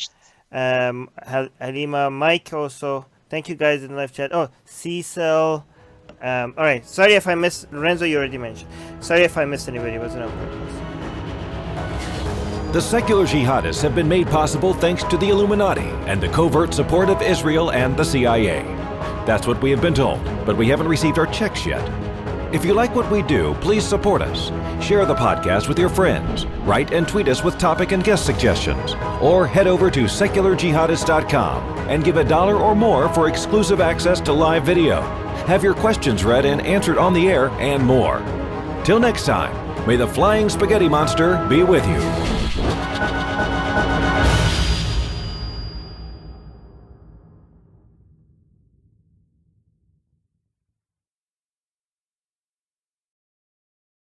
S4: Halima, Mike also. Thank you guys in the live chat. Oh, Cecil, All right. Sorry if I missed Renzo. You already mentioned. Sorry if I missed anybody. It wasn't on purpose.
S1: The secular jihadists have been made possible thanks to the Illuminati and the covert support of Israel and the CIA. That's what we have been told, but we haven't received our checks yet. If you like what we do, please support us. Share the podcast with your friends. Write and tweet us with topic and guest suggestions. Or head over to secularjihadist.com and give $1 or more for exclusive access to live video. Have your questions read and answered on the air, and more. Till next time, may the flying spaghetti monster be with you.